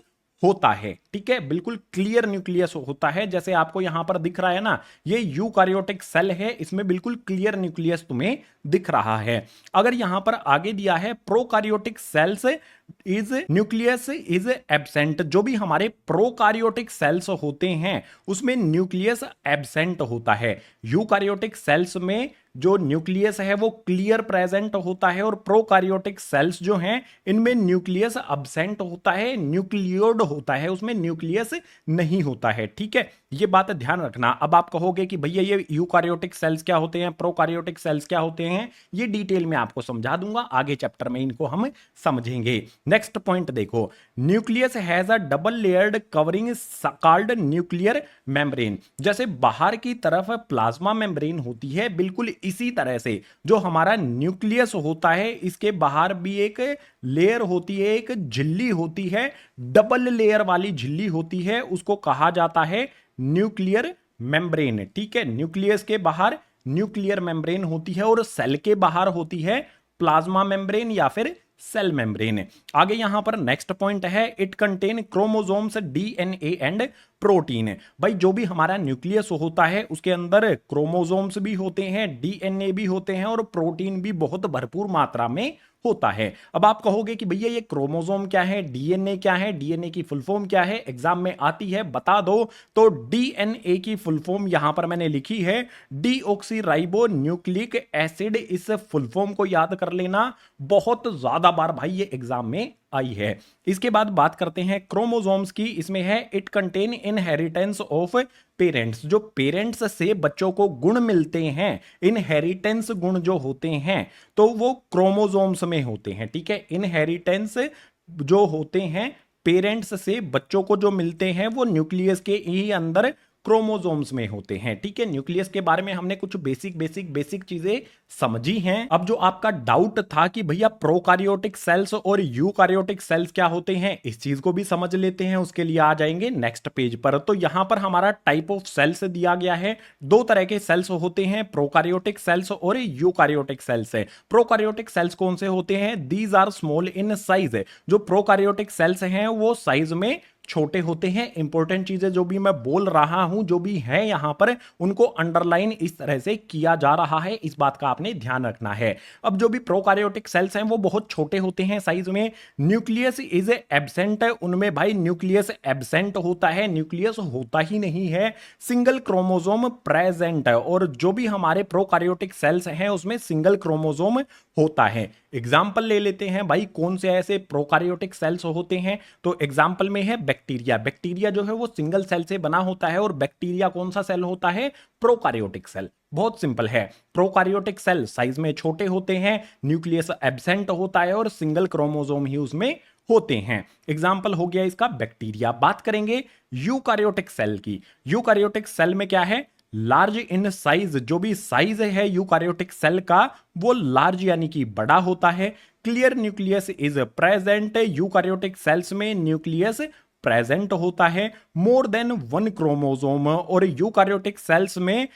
होता है। ठीक है, बिल्कुल क्लियर न्यूक्लियस होता है, जैसे आपको यहां पर दिख रहा है ना, ये यूकार्योटिक सेल है, इसमें बिल्कुल क्लियर न्यूक्लियस तुम्हें दिख रहा है। अगर यहां पर आगे दिया है prokaryotic sales is nucleus is absent, जो भी हमारे प्रोकार्योटिक सेल्स होते हैं उसमें न्यूक्लियस एब्सेंट होता है। यूकार्योटिक सेल्स में जो न्यूक्लियस है वो क्लियर प्रेजेंट होता है और प्रोकार्योटिक सेल्स जो हैं इनमें न्यूक्लियस एब्सेंट होता है, न्यूक्लियोड होता है, उसमें न्यूक्लियस नहीं होता है। ठीक है, ये बात ध्यान रखना। अब आप कहोगे कि भैया ये यूकार्योटिक सेल्स क्या होते हैं, प्रोकार्योटिक सेल्स क्या होते हैं, ये डिटेल में आपको समझा दूंगा, आगे चैप्टर में इनको हम समझेंगे। नेक्स्ट पॉइंट देखो, nucleus has a double layered covering called nuclear membrane. जैसे बाहर की तरफ प्लाज्मा मेम्ब्रेन होती है, बिल्कुल इसी तरह से जो हमारा न्यूक्लियस होता है इसके बाहर भी एक लेयर होती है, एक झिल्ली होती है, डबल लेयर वाली झिल्ली होती है, उसको कहा जाता है न्यूक्लियर मेम्ब्रेन। ठीक है, न्यूक्लियस के बाहर न्यूक्लियर मेम्ब्रेन होती है और सेल के बाहर होती है प्लाज्मा मेम्ब्रेन या फिर सेल मेम्ब्रेन। आगे यहां पर नेक्स्ट पॉइंट है, it contain chromosomes DNA and protein. भाई जो भी हमारा न्यूक्लियस होता है उसके अंदर क्रोमोसोम्स भी होते हैं, डीएनए भी होते हैं और प्रोटीन भी बहुत भरपूर मात्रा में होता है। अब आप कहोगे कि भैया ये क्रोमोसोम क्या है, डीएनए क्या है, डीएनए की फुल फॉर्म क्या है, एग्जाम में आती है, बता दो। तो डीएनए की फुल फॉर्म यहां पर मैंने लिखी है डीऑक्सीराइबो न्यूक्लिक एसिड। इस फुल फॉर्म को याद कर लेना, बहुत ज्यादा बार भाई ये एग्जाम में आई है। इसके बाद बात करते हैं क्रोमोसोम्स की, इसमें है it contain inheritance of parents. जो पेरेंट्स से बच्चों को गुण मिलते हैं, इनहेरिटेंस गुण जो होते हैं तो वो क्रोमोसोम्स में होते हैं। ठीक है, इनहेरिटेंस जो होते हैं पेरेंट्स से बच्चों को जो मिलते हैं वो न्यूक्लियस के ही अंदर क्रोमोसोम्स में होते हैं। ठीक है, न्यूक्लियस के बारे में हमने कुछ बेसिक चीजें समझी हैं। अब जो आपका डाउट था कि भैया प्रोकार्योटिक सेल्स और यूकार्योटिक सेल्स क्या होते हैं, इस चीज को भी समझ लेते हैं। उसके लिए आ जाएंगे नेक्स्ट पेज पर। तो यहां पर हमारा टाइप ऑफ सेल्स दिया गया है, दो तरह के सेल्स होते हैं, प्रोकार्योटिक सेल्स और यूकार्योटिक सेल्स है। प्रोकार्योटिक सेल्स कौन से होते हैं? These are small in size. जो प्रोकार्योटिक सेल्स हैं वो साइज में छोटे होते हैं। इंपॉर्टेंट चीजें जो भी मैं बोल रहा हूं, जो भी है यहां पर, उनको अंडरलाइन इस तरह से किया जा रहा है, इस बात का आपने ध्यान रखना है। अब जो भी प्रोकार्योटिक सेल्स हैं वो बहुत छोटे होते हैं साइज में। न्यूक्लियस इज एब्सेंट, उनमें भाई न्यूक्लियस एब्सेंट होता है, न्यूक्लियस होता ही नहीं है। सिंगल क्रोमोसोम प्रेजेंट है, और जो भी हमारे प्रोकार्योटिक सेल्स हैं उसमें सिंगल क्रोमोसोम होता है। एग्जाम्पल ले लेते हैं भाई, कौन से ऐसे प्रोकार्योटिक सेल्स होते हैं। तो एग्जाम्पल में है बैक्टीरिया। बैक्टीरिया जो है वो सिंगल सेल से बना होता है, और बैक्टीरिया कौन सा सेल होता है? Prokaryotic cell. बहुत सिंपल है, प्रोकार्योटिक सेल साइज में छोटे होते हैं, न्यूक्लियस एब्सेंट होता है और सिंगल क्रोमोसोम ही उसमें होते हैं। एग्जाम्पल हो गया इसका बैक्टीरिया। बात करेंगे यूकार्योटिक सेल की। यूकार्योटिक सेल में क्या है? Large in size. जो भी साइज है यूकार्योटिक सेल का वो लार्ज यानी कि बड़ा होता है। Clear nucleus is present. Eukaryotic cells में न्यूक्लियस प्रेजेंट होता है। मोर देन वन क्रोमोसोम, और यूकार्योटिक सेल्स में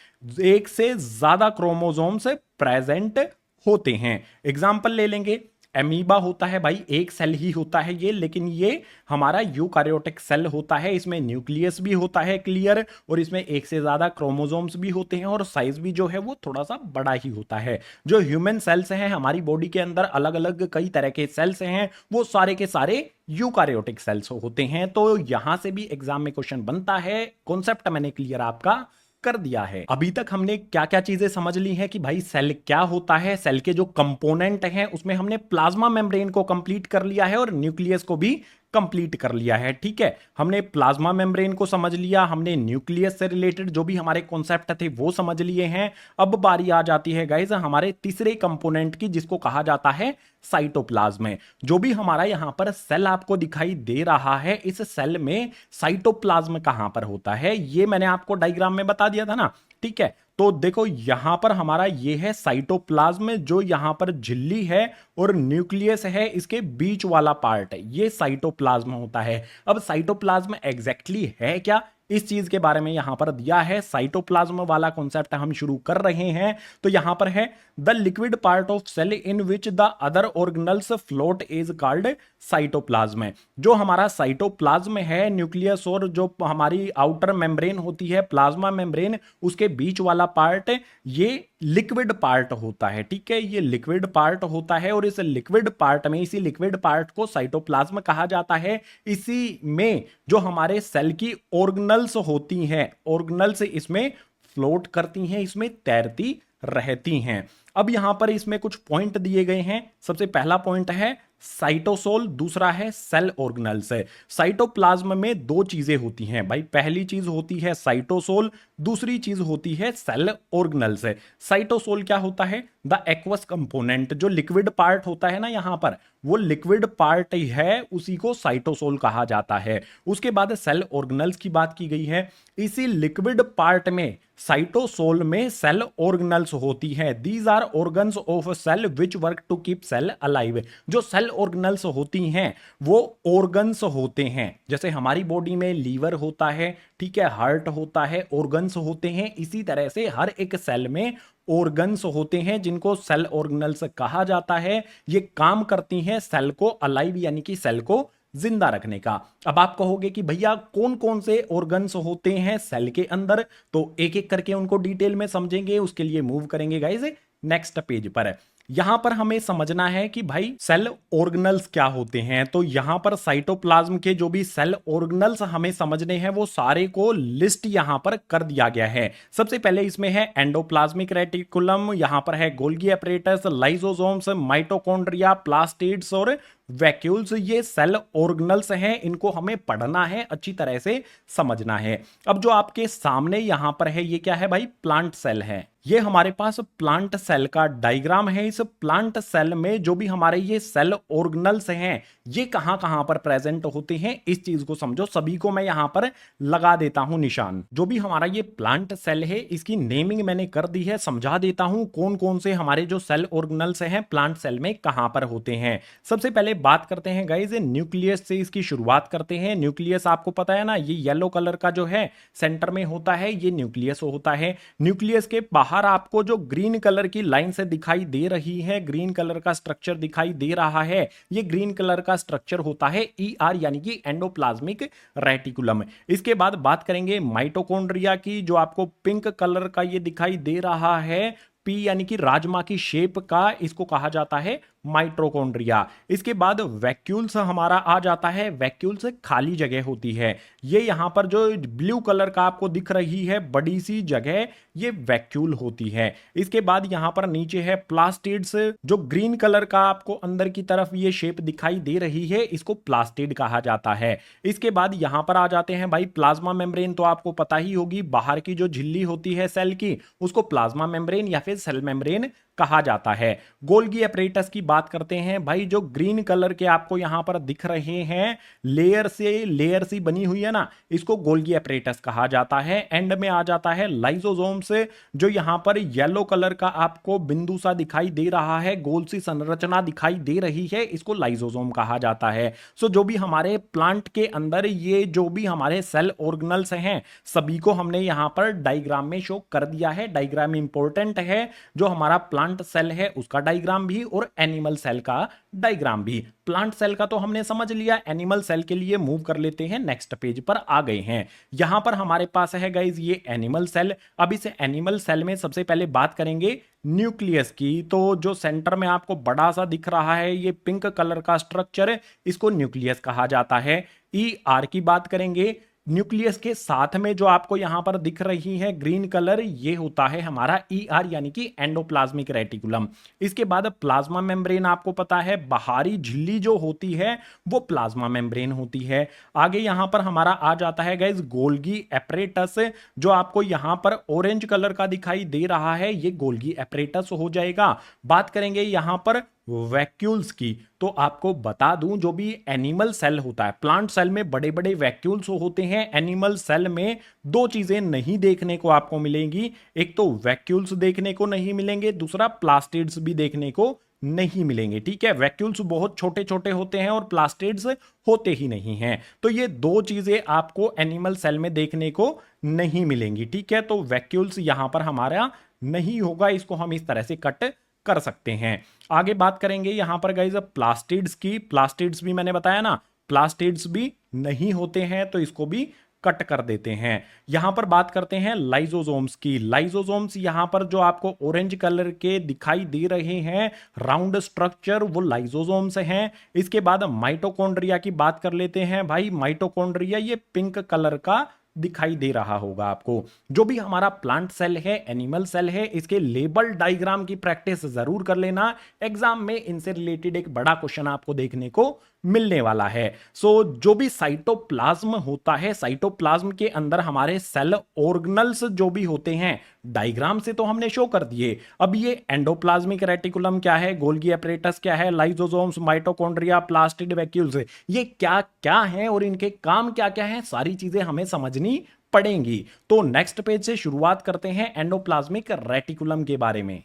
एक से ज्यादा क्रोमोसोम्स प्रेजेंट होते हैं। एग्जाम्पल ले लेंगे, एमीबा होता है भाई, एक सेल ही होता है ये, लेकिन ये हमारा यूकार्योटिक सेल होता है। इसमें न्यूक्लियस भी होता है क्लियर, और इसमें एक से ज्यादा क्रोमोसोम्स भी होते हैं, और साइज भी जो है वो थोड़ा सा बड़ा ही होता है। जो ह्यूमन सेल्स हैं, हमारी बॉडी के अंदर अलग अलग कई तरह के सेल्स हैं, वो सारे के सारे यूकार्योटिक सेल्स होते हैं। तो यहां से भी एग्जाम में क्वेश्चन बनता है। कॉन्सेप्ट मैंने क्लियर आपका कर दिया है। अभी तक हमने क्या क्या चीजें समझ ली हैं कि भाई सेल क्या होता है, सेल के जो कंपोनेंट हैं उसमें हमने प्लाज्मा मेम्ब्रेन को कंप्लीट कर लिया है और न्यूक्लियस को भी कंप्लीट कर लिया है। ठीक है, हमने प्लाज्मा मेम्ब्रेन को समझ लिया, हमने न्यूक्लियस से रिलेटेड जो भी हमारे कॉन्सेप्ट थे वो समझ लिए हैं। अब बारी आ जाती है गाइज हमारे तीसरे कंपोनेंट की, जिसको कहा जाता है साइटोप्लाज्म। जो भी हमारा यहां पर सेल आपको दिखाई दे रहा है, इस सेल में साइटोप्लाज्म कहां पर होता है ये मैंने आपको डायग्राम में बता दिया था ना। ठीक है, तो देखो यहां पर हमारा ये है साइटोप्लाज्म, जो यहां पर झिल्ली है और न्यूक्लियस है, इसके बीच वाला पार्ट है, ये साइटोप्लाज्म होता है। अब साइटोप्लाज्म एग्जैक्टली है क्या, इस चीज के बारे में यहां पर दिया है। साइटोप्लाज्म वाला कॉन्सेप्ट हम शुरू कर रहे हैं। तो यहां पर है the liquid part of cell in which the other organelles float is called cytoplasm. जो हमारा साइटोप्लाज्म है, न्यूक्लियस और जो हमारी आउटर मेम्ब्रेन होती है प्लाज्मा मेम्ब्रेन, उसके बीच वाला पार्ट ये लिक्विड पार्ट होता है। ठीक है, ये लिक्विड पार्ट होता है और इस लिक्विड पार्ट में, इसी लिक्विड पार्ट को साइटोप्लाज्म कहा जाता है। इसी में जो हमारे सेल की ऑर्गेनल्स होती हैं, ऑर्गेनल्स इसमें फ्लोट करती हैं, इसमें तैरती रहती हैं। अब यहां पर इसमें कुछ पॉइंट दिए गए हैं। सबसे पहला पॉइंट है साइटोसोल, दूसरा है सेल ऑर्गेनल्स। साइटोप्लाज्म में दो चीजें होती हैं भाई, पहली चीज होती है साइटोसोल, दूसरी चीज होती है सेल ऑर्गेनल्स। साइटोसोल क्या होता है, द एक्वस कंपोनेंट, जो लिक्विड पार्ट होता है ना यहां पर, वो लिक्विड पार्ट है, उसी को साइटोसोल कहा जाता है। उसके बाद सेल ऑर्गेनल्स की बात की गई है। इसी लिक्विड पार्ट में, साइटोसोल में सेल ऑर्गेनल्स होती है। These are organs of cell which work to keep cell alive. जो सेल ऑर्गेनल्स होती हैं वो ऑर्गन्स होते हैं, जैसे हमारी बॉडी में लीवर होता है, ठीक है, हार्ट होता है, ऑर्गन्स होते हैं। इसी तरह से हर एक सेल में ऑर्गन्स होते हैं, जिनको सेल ऑर्गेनल्स कहा जाता है। ये काम करती हैं सेल को अलाइव यानी कि सेल को जिंदा रखने का। अब आप कहोगे कि भैया कौन कौन से ऑर्गन्स होते हैं सेल के अंदर, तो एक एक करके उनको डिटेल में समझेंगे। उसके लिए मूव करेंगे गाइस नेक्स्ट पेज पर। यहां पर हमें समझना है कि भाई सेल ऑर्गेनल्स क्या होते हैं। तो यहां पर साइटोप्लाज्म के जो भी सेल ऑर्गेनल्स हमें समझने हैं वो सारे को लिस्ट यहां पर कर दिया गया है। सबसे पहले इसमें है एंडोप्लाज्मिक रेटिकुलम, यहां पर है Golgi apparatus, lysosomes, mitochondria, plastids और वैक्यूल्स। ये सेल ऑर्गेनल्स हैं, इनको हमें पढ़ना है, अच्छी तरह से समझना है। अब जो आपके सामने यहां पर है ये क्या है भाई, प्लांट सेल है। ये हमारे पास प्लांट सेल का डायग्राम है। इस प्लांट सेल में जो भी हमारे ये सेल ऑर्गेनल्स हैं ये कहां कहां पर प्रेजेंट होते हैं, इस चीज को समझो। सभी को मैं यहां पर लगा देता हूं निशान। जो भी हमारा ये प्लांट सेल है इसकी नेमिंग मैंने कर दी है, समझा देता हूं कौन कौन से हमारे जो सेल ऑर्गेनल्स हैं प्लांट सेल में कहां पर होते हैं। सबसे पहले बात करते हैं गाइस न्यूक्लियस से, इसकी शुरुआत करते हैं। न्यूक्लियस आपको पता है ना, ये येलो कलर का जो है सेंटर में होता है, ये न्यूक्लियस होता है। न्यूक्लियस के बाहर आपको जो ग्रीन कलर की लाइन से दिखाई दे रही है, ग्रीन कलर का स्ट्रक्चर दिखाई दे रहा है, ये ग्रीन कलर का स्ट्रक्चर होता है ER यानी कि एंडोप्लाज्मिक रेटिकुलम। इसके बाद बात करेंगे माइटोकॉन्ड्रिया की, जो आपको पिंक कलर का ये दिखाई दे रहा है, P यानी कि राजमा की शेप का, इसको कहा जाता है माइटोकॉन्ड्रिया। इसके बाद वैक्यूल्स हमारा आ जाता है। वैक्यूल्स खाली जगह होती है, ये यहां पर जो ब्लू कलर का आपको दिख रही है बड़ी सी जगह, ये वैक्यूल होती है। इसके बाद यहां पर नीचे है प्लास्टिड्स, जो ग्रीन कलर का आपको अंदर की तरफ ये शेप दिखाई दे रही है, इसको प्लास्टिड कहा जाता है। इसके बाद यहां पर आ जाते हैं भाई प्लाज्मा मेम्ब्रेन। तो आपको पता ही होगी बाहर की जो झिल्ली होती है सेल की, उसको प्लाज्मा मेम्ब्रेन या फिर सेल मेम्ब्रेन कहा जाता है। गोल्गी एपरेटस की बात करते हैं भाई, जो ग्रीन कलर के आपको यहां पर दिख रहे हैं, लेयर सी बनी हुई है ना, इसको गोल्गी एपरेटस कहा जाता है। एंड में आ जाता है लाइसोसोम से, जो यहां पर येलो कलर का आपको बिंदु सा दिखाई दे रहा है, गोल सी संरचना दिखाई दे रही है, इसको लाइसोसोम कहा जाता है। सो जो भी हमारे प्लांट के अंदर ये जो भी हमारे सेल ऑर्गेनल्स हैं सभी को हमने यहां पर डायग्राम में शो कर दिया है। डायग्राम इंपॉर्टेंट है, जो हमारा प्लांट सेल है उसका डायग्राम भी और एनिमल सेल का डायग्राम भी। प्लांट सेल का तो हमने समझ लिया, एनिमल सेल के लिए मूव कर लेते हैं, नेक्स्ट पेज पर आ गए हैं। यहां पर हमारे पास है गाइस ये एनिमल सेल। अब इस एनिमल सेल में सबसे पहले बात करेंगे न्यूक्लियस की। तो जो सेंटर में आपको बड़ा सा दिख रहा है ये पिंक कलर का स्ट्रक्चर, इसको न्यूक्लियस कहा जाता है। ER की बात करेंगे, न्यूक्लियस के साथ में जो आपको यहां पर दिख रही है ग्रीन कलर, ये होता है हमारा ईआर यानी कि एंडोप्लाज्मिक रेटिकुलम। इसके बाद प्लाज्मा मेम्ब्रेन, आपको पता है बाहरी झिल्ली जो होती है वो प्लाज्मा मेम्ब्रेन होती है। आगे यहां पर हमारा आ जाता है गाइस गोल्गी एपरेटस, जो आपको यहां पर ऑरेंज कलर का दिखाई दे रहा है, ये गोल्गी एपरेटस हो जाएगा। बात करेंगे यहां पर वैक्यूल्स की, तो आपको बता दूं जो भी एनिमल सेल होता है, प्लांट सेल में बड़े बड़े वैक्यूल्स होते हैं, एनिमल सेल में दो चीजें नहीं देखने को आपको मिलेंगी। एक तो वैक्यूल्स देखने को नहीं मिलेंगे, दूसरा प्लास्टिड्स भी देखने को नहीं मिलेंगे। ठीक है, वैक्यूल्स बहुत छोटे छोटे होते हैं और प्लास्टिड्स होते ही नहीं हैं। तो ये दो चीजें आपको एनिमल सेल में देखने को नहीं मिलेंगी। ठीक है, तो वैक्यूल्स यहां पर हमारा नहीं होगा, इसको हम इस तरह से कट कर सकते हैं। आगे बात करेंगे यहां पर गाइस प्लास्टिड्स की, प्लास्टिड्स भी मैंने बताया ना, प्लास्टिड्स भी नहीं होते हैं, तो इसको भी कट कर देते हैं। यहां पर बात करते हैं लाइजोसोम्स की। लाइजोसोम्स यहां पर जो आपको ऑरेंज कलर के दिखाई दे रहे हैं राउंड स्ट्रक्चर, वो लाइजोसोम्स हैं। इसके बाद माइटोकॉन्ड्रिया की बात कर लेते हैं। भाई माइटोकॉन्ड्रिया ये पिंक कलर का दिखाई दे रहा होगा आपको। जो भी हमारा प्लांट सेल है, एनिमल सेल है, इसके लेबल डायग्राम की प्रैक्टिस जरूर कर लेना, एग्जाम में इनसे रिलेटेड एक बड़ा क्वेश्चन आपको देखने को मिलने वाला है। जो भी साइटोप्लाज्म होता है, साइटोप्लाज्म के अंदर हमारे सेल ऑर्गेनल्स जो भी होते हैं, डायग्राम से तो हमने शो कर दिए। अब ये एंडोप्लाज्मिक रेटिकुलम क्या है, गोल्गी एपरेटस क्या है, लाइसोसोम्स, माइटोकॉन्ड्रिया, प्लास्टिड वैक्यूल्स, ये क्या क्या है और इनके काम क्या क्या है, सारी चीजें हमें समझनी पड़ेंगी। तो नेक्स्ट पेज से शुरुआत करते हैं एंडोप्लाज्मिक रेटिकुलम के बारे में।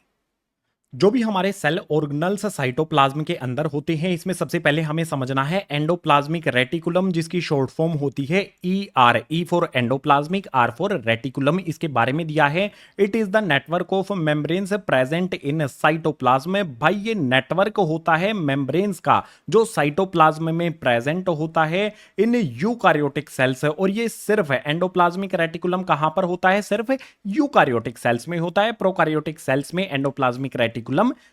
जो भी हमारे सेल ऑर्गेनल्स साइटोप्लाज्म के अंदर होते हैं, इसमें सबसे पहले हमें समझना है एंडोप्लाज्मिक रेटिकुलम, जिसकी शॉर्ट फॉर्म होती है ER, E for endoplasmic, R for reticulum. इसके बारे में दिया है it is the network of membranes present in cytoplasm. भाई ये नेटवर्क होता है मेम्ब्रेन्स का जो साइटोप्लाज्म में प्रेजेंट होता है इन यूकारियोटिक सेल्स। और ये सिर्फ एंडोप्लाज्मिक रेटिकुलम कहां पर होता है, सिर्फ यूकारियोटिक सेल्स में होता है, प्रोकारियोटिक सेल्स में एंडोप्लाज्मिक रेटिकुलम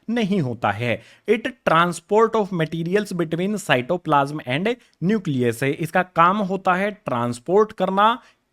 नहीं होता है। It transport of materials between cytoplasm and nucleus है। इसका काम होता है ट्रांसपोर्ट करना।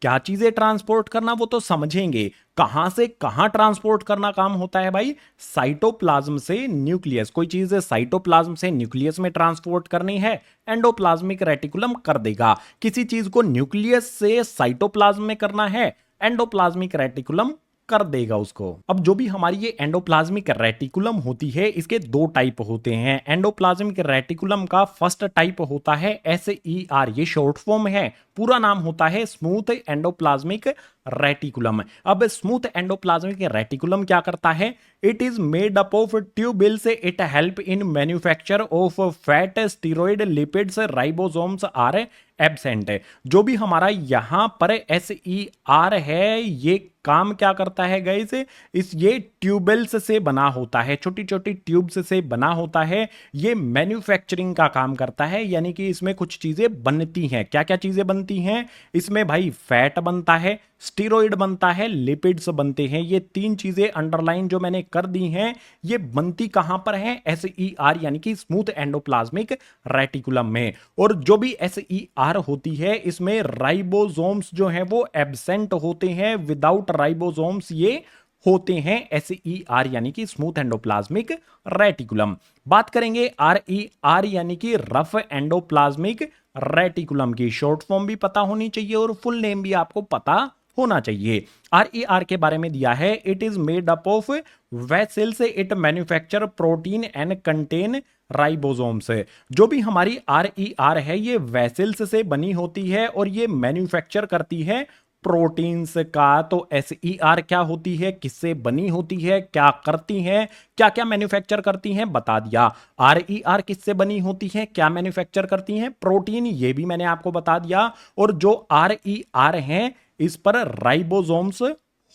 क्या चीजें ट्रांसपोर्ट करना वो तो समझेंगे, कहां से कहां ट्रांसपोर्ट करना काम होता है भाई, साइटोप्लाज्म से न्यूक्लियस। कोई चीज साइटोप्लाज्म से न्यूक्लियस में ट्रांसपोर्ट करनी है, एंडोप्लाज्मिक रेटिकुलम कर देगा। किसी चीज को न्यूक्लियस से साइटोप्लाज्म में करना है, एंडोप्लाज्मिक रेटिकुलम कर देगा उसको। अब जो भी हमारी ये एंडोप्लाज्मिक रेटिकुलम होती है, इसके दो टाइप होते हैं। एंडोप्लाज्मिक रेटिकुलम का फर्स्ट टाइप होता है SER, ये शॉर्ट फॉर्म है, पूरा नाम होता है स्मूथ एंडोप्लाज्मिक रेटिकुलम। अब स्मूथ एंडोप्लाज्मिक रेटिकुलम क्या करता है, it is made up of tubules, it help in manufacture of fat, steroid, lipids, ribosomes are absent. जो भी हमारा यहां पर SER है, ये काम क्या करता है गाइस, ये ट्यूबेल्स से बना होता है, छोटी छोटी ट्यूब्स से बना होता है। ये मैन्युफैक्चरिंग का काम करता है, यानी कि इसमें कुछ चीजें बनती हैं। क्या क्या चीजें बनती हैं इसमें भाई, फैट बनता है, स्टीरोइड बनता है, लिपिड्स बनते हैं। ये तीन चीजें अंडरलाइन जो मैंने कर दी हैं, ये बनती कहां पर है, SER यानी कि स्मूथ एंडोप्लाज्मिक रेटिकुलम में। और जो भी SER होती है, इसमें राइबोसोम्स जो है वो एब्सेंट होते हैं, विदाउट राइबोसोम्स ये होते हैं SER यानी कि स्मूथ एंडोप्लाज्मिक रेटिकुलम। बात करेंगे RER यानी कि रफ एंडोप्लाज्मिक रेटिकुलम की। शॉर्ट फॉर्म भी पता होनी चाहिए और फुल नेम भी आपको पता होना चाहिए। RER के बारे में दिया है, it is made up of vessels, it manufacture protein and contain ribosomes. जो भी हमारी RER है, ये वेसल्स से बनी होती है और ये मैन्युफैक्चर करती है प्रोटीन्स का। तो SER क्या होती है, किससे बनी होती है, क्या करती है, क्या क्या मैन्युफैक्चर करती हैं, बता दिया। RER किससे बनी होती है, क्या मैन्युफैक्चर करती हैं, प्रोटीन, ये भी मैंने आपको बता दिया। और जो RER हैं, इस पर राइबोसोम्स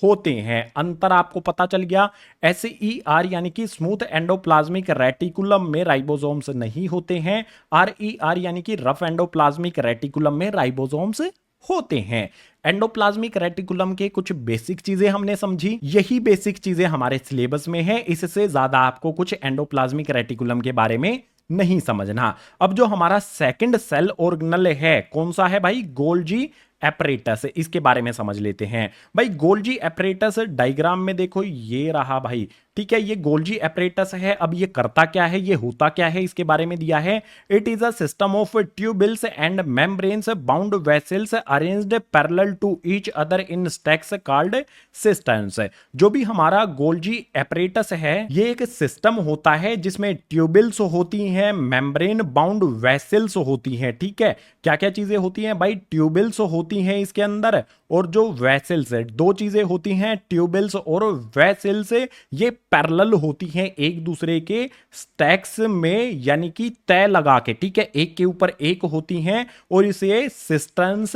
होते हैं। अंतर आपको पता चल गया। SER यानी कि स्मूथ एंडोप्लाज्मिक रेटिकुलम में राइबोसोम्स नहीं होते हैं, RER यानी कि रफ एंडोप्लाज्मिक रेटिकुलम में राइबोसोम्स होते हैं। एंडोप्लाज्मिक रेटिकुलम के कुछ बेसिक चीजें हमने समझी, यही बेसिक चीजें हमारे सिलेबस में है, इससे ज्यादा आपको कुछ एंडोप्लाज्मिक रेटिकुलम के बारे में नहीं समझना। अब जो हमारा सेकंड सेल ऑर्गेनल है, कौन सा है भाई, गोल्जी एपरेटस, इसके बारे में समझ लेते हैं भाई। गोल्जी एपरेटस डायग्राम में देखो ये रहा भाई, ठीक है, ये गोल्जी एपरेटस है। अब ये करता क्या है, ये होता क्या है, इसके बारे में दिया है। It is a system of tubules and membranes bound vesicles arranged parallel to each other in stacks called systems. जो भी हमारा गोल्जी एपरेटस है ये एक सिस्टम होता है जिसमें ट्यूबिल्स होती हैं, मेम्ब्रेन बाउंड वेसल्स होती हैं, ठीक है। क्या क्या चीजें होती हैं भाई, ट्यूबिल्स होती हैं इसके अंदर, और जो वेसल्स है, दो चीजें होती हैं, ट्यूबिल्स और वेसल्स, ये पैरेलल होती हैं एक दूसरे के स्टैक्स में, यानी कि तय लगा के, ठीक है, एक के ऊपर एक होती हैं, और इसे सिस्टम्स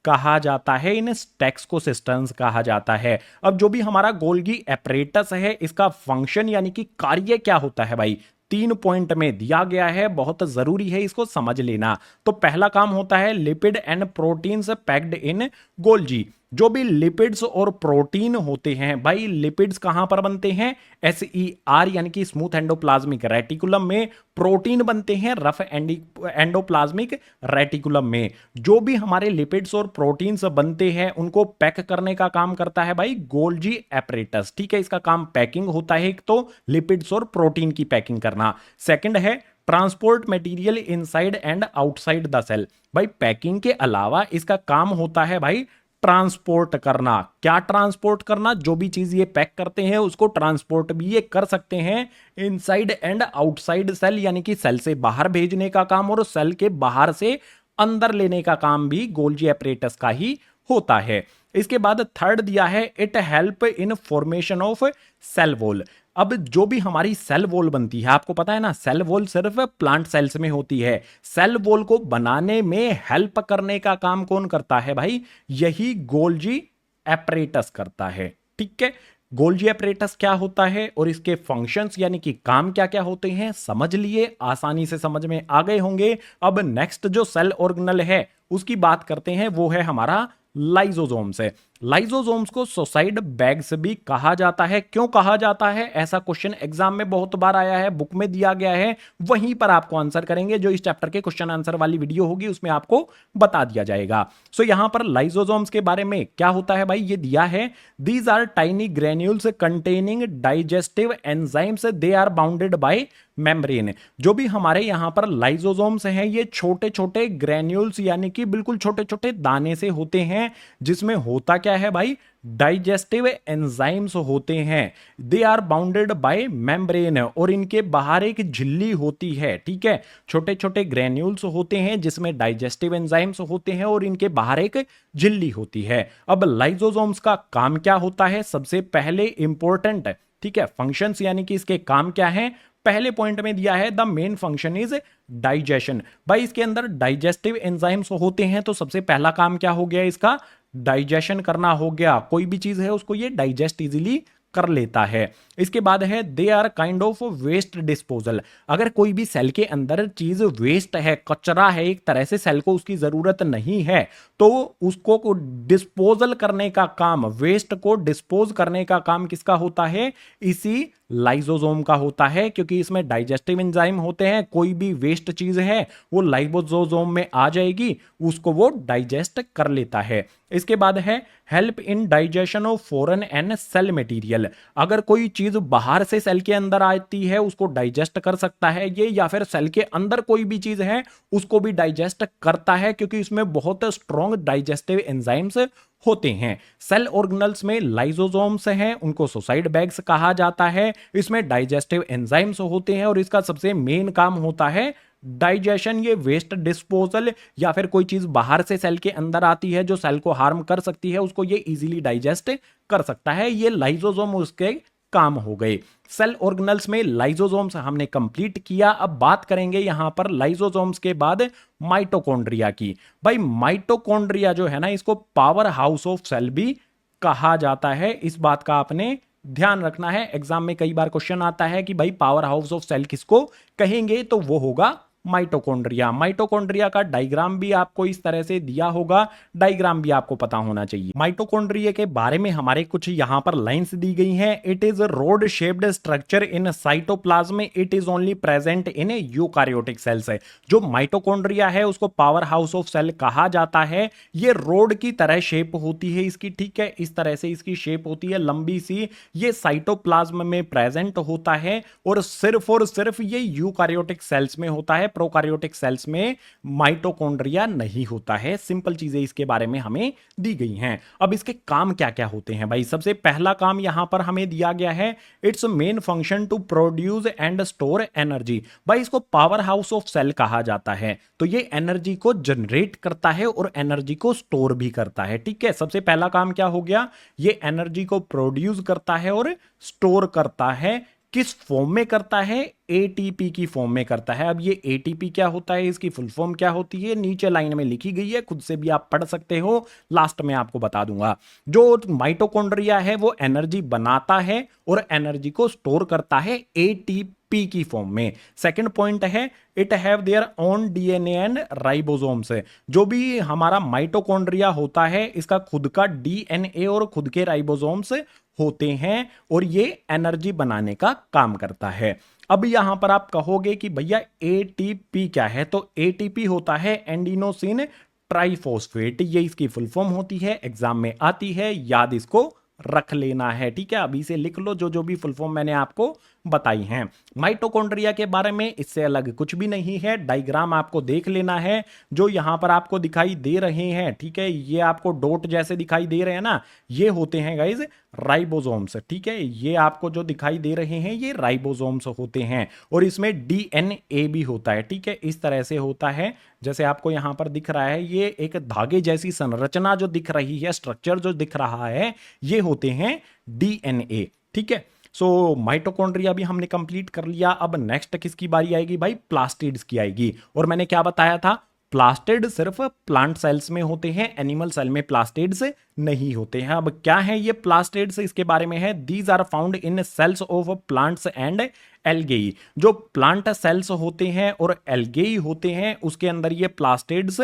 कहा जाता है। इन स्टैक्स को सिस्टम्स कहा जाता है। अब जो भी हमारा गोल्गी एपरेटस है, इसका फंक्शन यानी कि कार्य क्या होता है भाई, 3 पॉइंट में दिया गया है, बहुत जरूरी है इसको समझ लेना। तो पहला काम होता है lipid and proteins packed in Golgi. जो भी लिपिड्स और प्रोटीन होते हैं भाई, लिपिड्स कहां पर बनते हैं, SER यानी कि स्मूथ एंडोप्लाज्मिक रेटिकुलम में, प्रोटीन बनते हैं रफ एंडोप्लाज्मिक रेटिकुलम में। जो भी हमारे लिपिड्स और प्रोटीन्स बनते हैं उनको पैक करने का काम करता है भाई गोल्जी एपरेटस, ठीक है। इसका काम पैकिंग होता है, एक तो लिपिड्स और प्रोटीन की पैकिंग करना, सेकंड है transport material inside and outside the cell. भाई पैकिंग के अलावा इसका काम होता है भाई ट्रांसपोर्ट करना। क्या ट्रांसपोर्ट करना, जो भी चीज ये पैक करते हैं उसको ट्रांसपोर्ट भी ये कर सकते हैं इनसाइड एंड आउटसाइड सेल, यानी कि सेल से बाहर भेजने का काम और सेल के बाहर से अंदर लेने का काम भी गोल्जी एपरेटस का ही होता है। इसके बाद थर्ड दिया है it help in formation of cell wall. अब जो भी हमारी सेल वॉल बनती है, आपको पता है ना, सेल वॉल सिर्फ प्लांट सेल्स में होती है। सेल वॉल को बनाने में हेल्प करने का काम कौन करता है भाई, यही गोल्जी एपरेटस करता है, ठीक है। गोल्जी एपरेटस क्या होता है और इसके फंक्शंस यानी कि काम क्या क्या होते हैं समझ लिए, आसानी से समझ में आ गए होंगे। अब नेक्स्ट जो सेल ऑर्गेनल है उसकी बात करते हैं, वो है हमारा लाइजोसोम्स है। लाइजोसोम्स को सुसाइड बैग्स भी कहा जाता है। क्यों कहा जाता है, ऐसा क्वेश्चन एग्जाम में बहुत बार आया है, बुक में दिया गया है, वहीं पर आपको आंसर करेंगे। जो इस चैप्टर के क्वेश्चन आंसर वाली वीडियो होगी उसमें आपको बता दिया जाएगा। सो यहां पर लाइजोसोम्स के बारे में क्या होता है भाई, ये दिया है, these are tiny granules containing digestive enzymes, they are bounded by membrane. जो भी हमारे यहां पर लाइजोसोम्स हैं ये छोटे छोटे ग्रेन्यूल्स यानी कि बिल्कुल छोटे छोटे दाने से होते हैं, जिसमें होता क्या है भाई, डाइजेस्टिव एंजाइम्स होते हैं। They are bounded by membrane, और इनके बाहर एक झिल्ली होती है, ठीक है। छोटे छोटे ग्रेन्यूल्स होते हैं जिसमें डाइजेस्टिव एंजाइम्स होते हैं और इनके बाहर एक झिल्ली होती है। अब लाइजोसोम्स का काम क्या होता है, सबसे पहले इंपॉर्टेंट, ठीक है, फंक्शंस यानी कि इसके काम क्या है, पहले पॉइंट में दिया है the main function is digestion. भाई इसके अंदर डाइजेस्टिव एंजाइम्स होते हैं, तो सबसे पहला काम क्या हो गया, इसका डाइजेशन करना हो गया। कोई भी चीज है उसको ये डाइजेस्ट इजीली कर लेता है। इसके बाद है they are kind of waste disposal. अगर कोई भी सेल के अंदर चीज वेस्ट है, कचरा है, एक तरह से सेल को उसकी जरूरत नहीं है, तो उसको को डिस्पोजल करने का काम, वेस्ट को डिस्पोज करने का काम किसका होता है, इसी लाइजोसोम का होता है, क्योंकि इसमें डाइजेस्टिव एंजाइम होते हैं। कोई भी वेस्ट चीज है वो लाइजोसोम में आ जाएगी, उसको वो डाइजेस्ट कर लेता है। इसके बाद है help in digestion of foreign and cell material. अगर कोई चीज बाहर से सेल के अंदर आती है उसको डाइजेस्ट कर सकता है ये, या फिर सेल के अंदर कोई भी चीज है उसको भी डाइजेस्ट करता है, क्योंकि इसमें बहुत स्ट्रॉन्ग डाइजेस्टिव एंजाइम्स होते हैं। सेल ऑर्गेनल्स में लाइजोसोम्स हैं, उनको सुसाइड बैग्स कहा जाता है। इसमें डाइजेस्टिव एंजाइम्स होते हैं और इसका सबसे मेन काम होता है डाइजेशन, ये वेस्ट डिस्पोजल, या फिर कोई चीज बाहर से सेल के अंदर आती है जो सेल को हार्म कर सकती है उसको ये इजीली डाइजेस्ट कर सकता है। ये लाइजोसोम उसके काम हो गए। सेल ऑर्गेनल्स में लाइजोसोम्स हमने कंप्लीट किया। अब बात करेंगे यहां पर लाइजोसोम्स के बाद माइटोकॉन्ड्रिया की। भाई माइटोकॉन्ड्रिया जो है ना, इसको पावर हाउस ऑफ सेल भी कहा जाता है। इस बात का आपने ध्यान रखना है, एग्जाम में कई बार क्वेश्चन आता है कि भाई पावर हाउस ऑफ सेल किसको कहेंगे, तो वो होगा माइटोकॉन्ड्रिया। माइटोकॉन्ड्रिया का डायग्राम भी आपको इस तरह से दिया होगा, डायग्राम भी आपको पता होना चाहिए। माइटोकॉन्ड्रिया के बारे में हमारे कुछ यहां पर लाइंस दी गई हैं। It is rod shaped structure in cytoplasm, it is only present in eukaryotic cells. है जो माइटोकॉन्ड्रिया है उसको पावर हाउस ऑफ सेल कहा जाता है। ये रोड की तरह शेप होती है इसकी, ठीक है, इस तरह से इसकी शेप होती है लंबी सी। ये साइटोप्लाज्म में प्रेजेंट होता है और सिर्फ ये यूकारियोटिक सेल्स में होता है, प्रोकारियोटिक सेल्स में माइटोकॉन्ड्रिया नहीं होता है। सिंपल चीजें इसके बारे में हमें दी गई हैं। अब इसके काम क्या क्या होते हैं भाई? सबसे पहला काम यहां पर हमें दिया गया है, its main function to produce and store energy. भाई इसको पावर हाउस ऑफ सेल कहा जाता है, तो ये एनर्जी को जनरेट करता है और एनर्जी को स्टोर भी करता है, ठीक है। सबसे पहला काम क्या हो गया, ये एनर्जी को प्रोड्यूस करता है और स्टोर करता है। किस फॉर्म में करता है? एटीपी की फॉर्म में करता है। अब ये एटीपी क्या होता है, इसकी फुल फॉर्म क्या होती है, नीचे लाइन में लिखी गई है, खुद से भी आप पढ़ सकते हो, लास्ट में आपको बता दूंगा। जो माइटोकॉन्ड्रिया है वो एनर्जी बनाता है और एनर्जी को स्टोर करता है एटीपी की फॉर्म में। सेकंड पॉइंट है, it have their own DNA and ribosomes. जो भी हमारा माइटोकॉन्ड्रिया होता है इसका खुद का डीएनए और खुद के राइबोसोम्स होते हैं और ये एनर्जी बनाने का काम करता है। अब यहां पर आप कहोगे कि भैया एटीपी क्या है, तो एटीपी होता है एंडिनोसिन ट्राइफॉस्फेट, ये इसकी फुल फॉर्म होती है, एग्जाम में आती है, याद इसको रख लेना है, ठीक है। अभी से लिख लो जो जो भी फुल फॉर्म मैंने आपको बताई हैं। माइटोकॉन्ड्रिया के बारे में इससे अलग कुछ भी नहीं है, डायग्राम आपको देख लेना है जो यहां पर आपको दिखाई दे रहे हैं, ठीक है। ये आपको डॉट जैसे दिखाई दे रहे हैं ना, ये होते हैं गाइज राइबोसोम्स, ठीक है। ये आपको जो दिखाई दे रहे हैं ये राइबोसोम्स होते हैं और इसमें डीएनए भी होता है, ठीक है। इस तरह से होता है जैसे आपको यहां पर दिख रहा है, ये एक धागे जैसी संरचना जो दिख रही है, स्ट्रक्चर जो दिख रहा है, ये होते हैं डीएनए, ठीक है। सो माइटोकॉन्ड्रिया भी हमने कंप्लीट कर लिया। अब नेक्स्ट किसकी बारी आएगी भाई? प्लास्टिड्स की आएगी। और मैंने क्या बताया था, प्लास्टिड सिर्फ प्लांट सेल्स में होते हैं, एनिमल सेल में प्लास्टिड्स नहीं होते हैं। अब क्या है ये प्लास्टिड्स, इसके बारे में है, these are found in cells of plants and algae. जो प्लांट सेल्स होते हैं और एल्गेई होते हैं उसके अंदर ये प्लास्टिड्स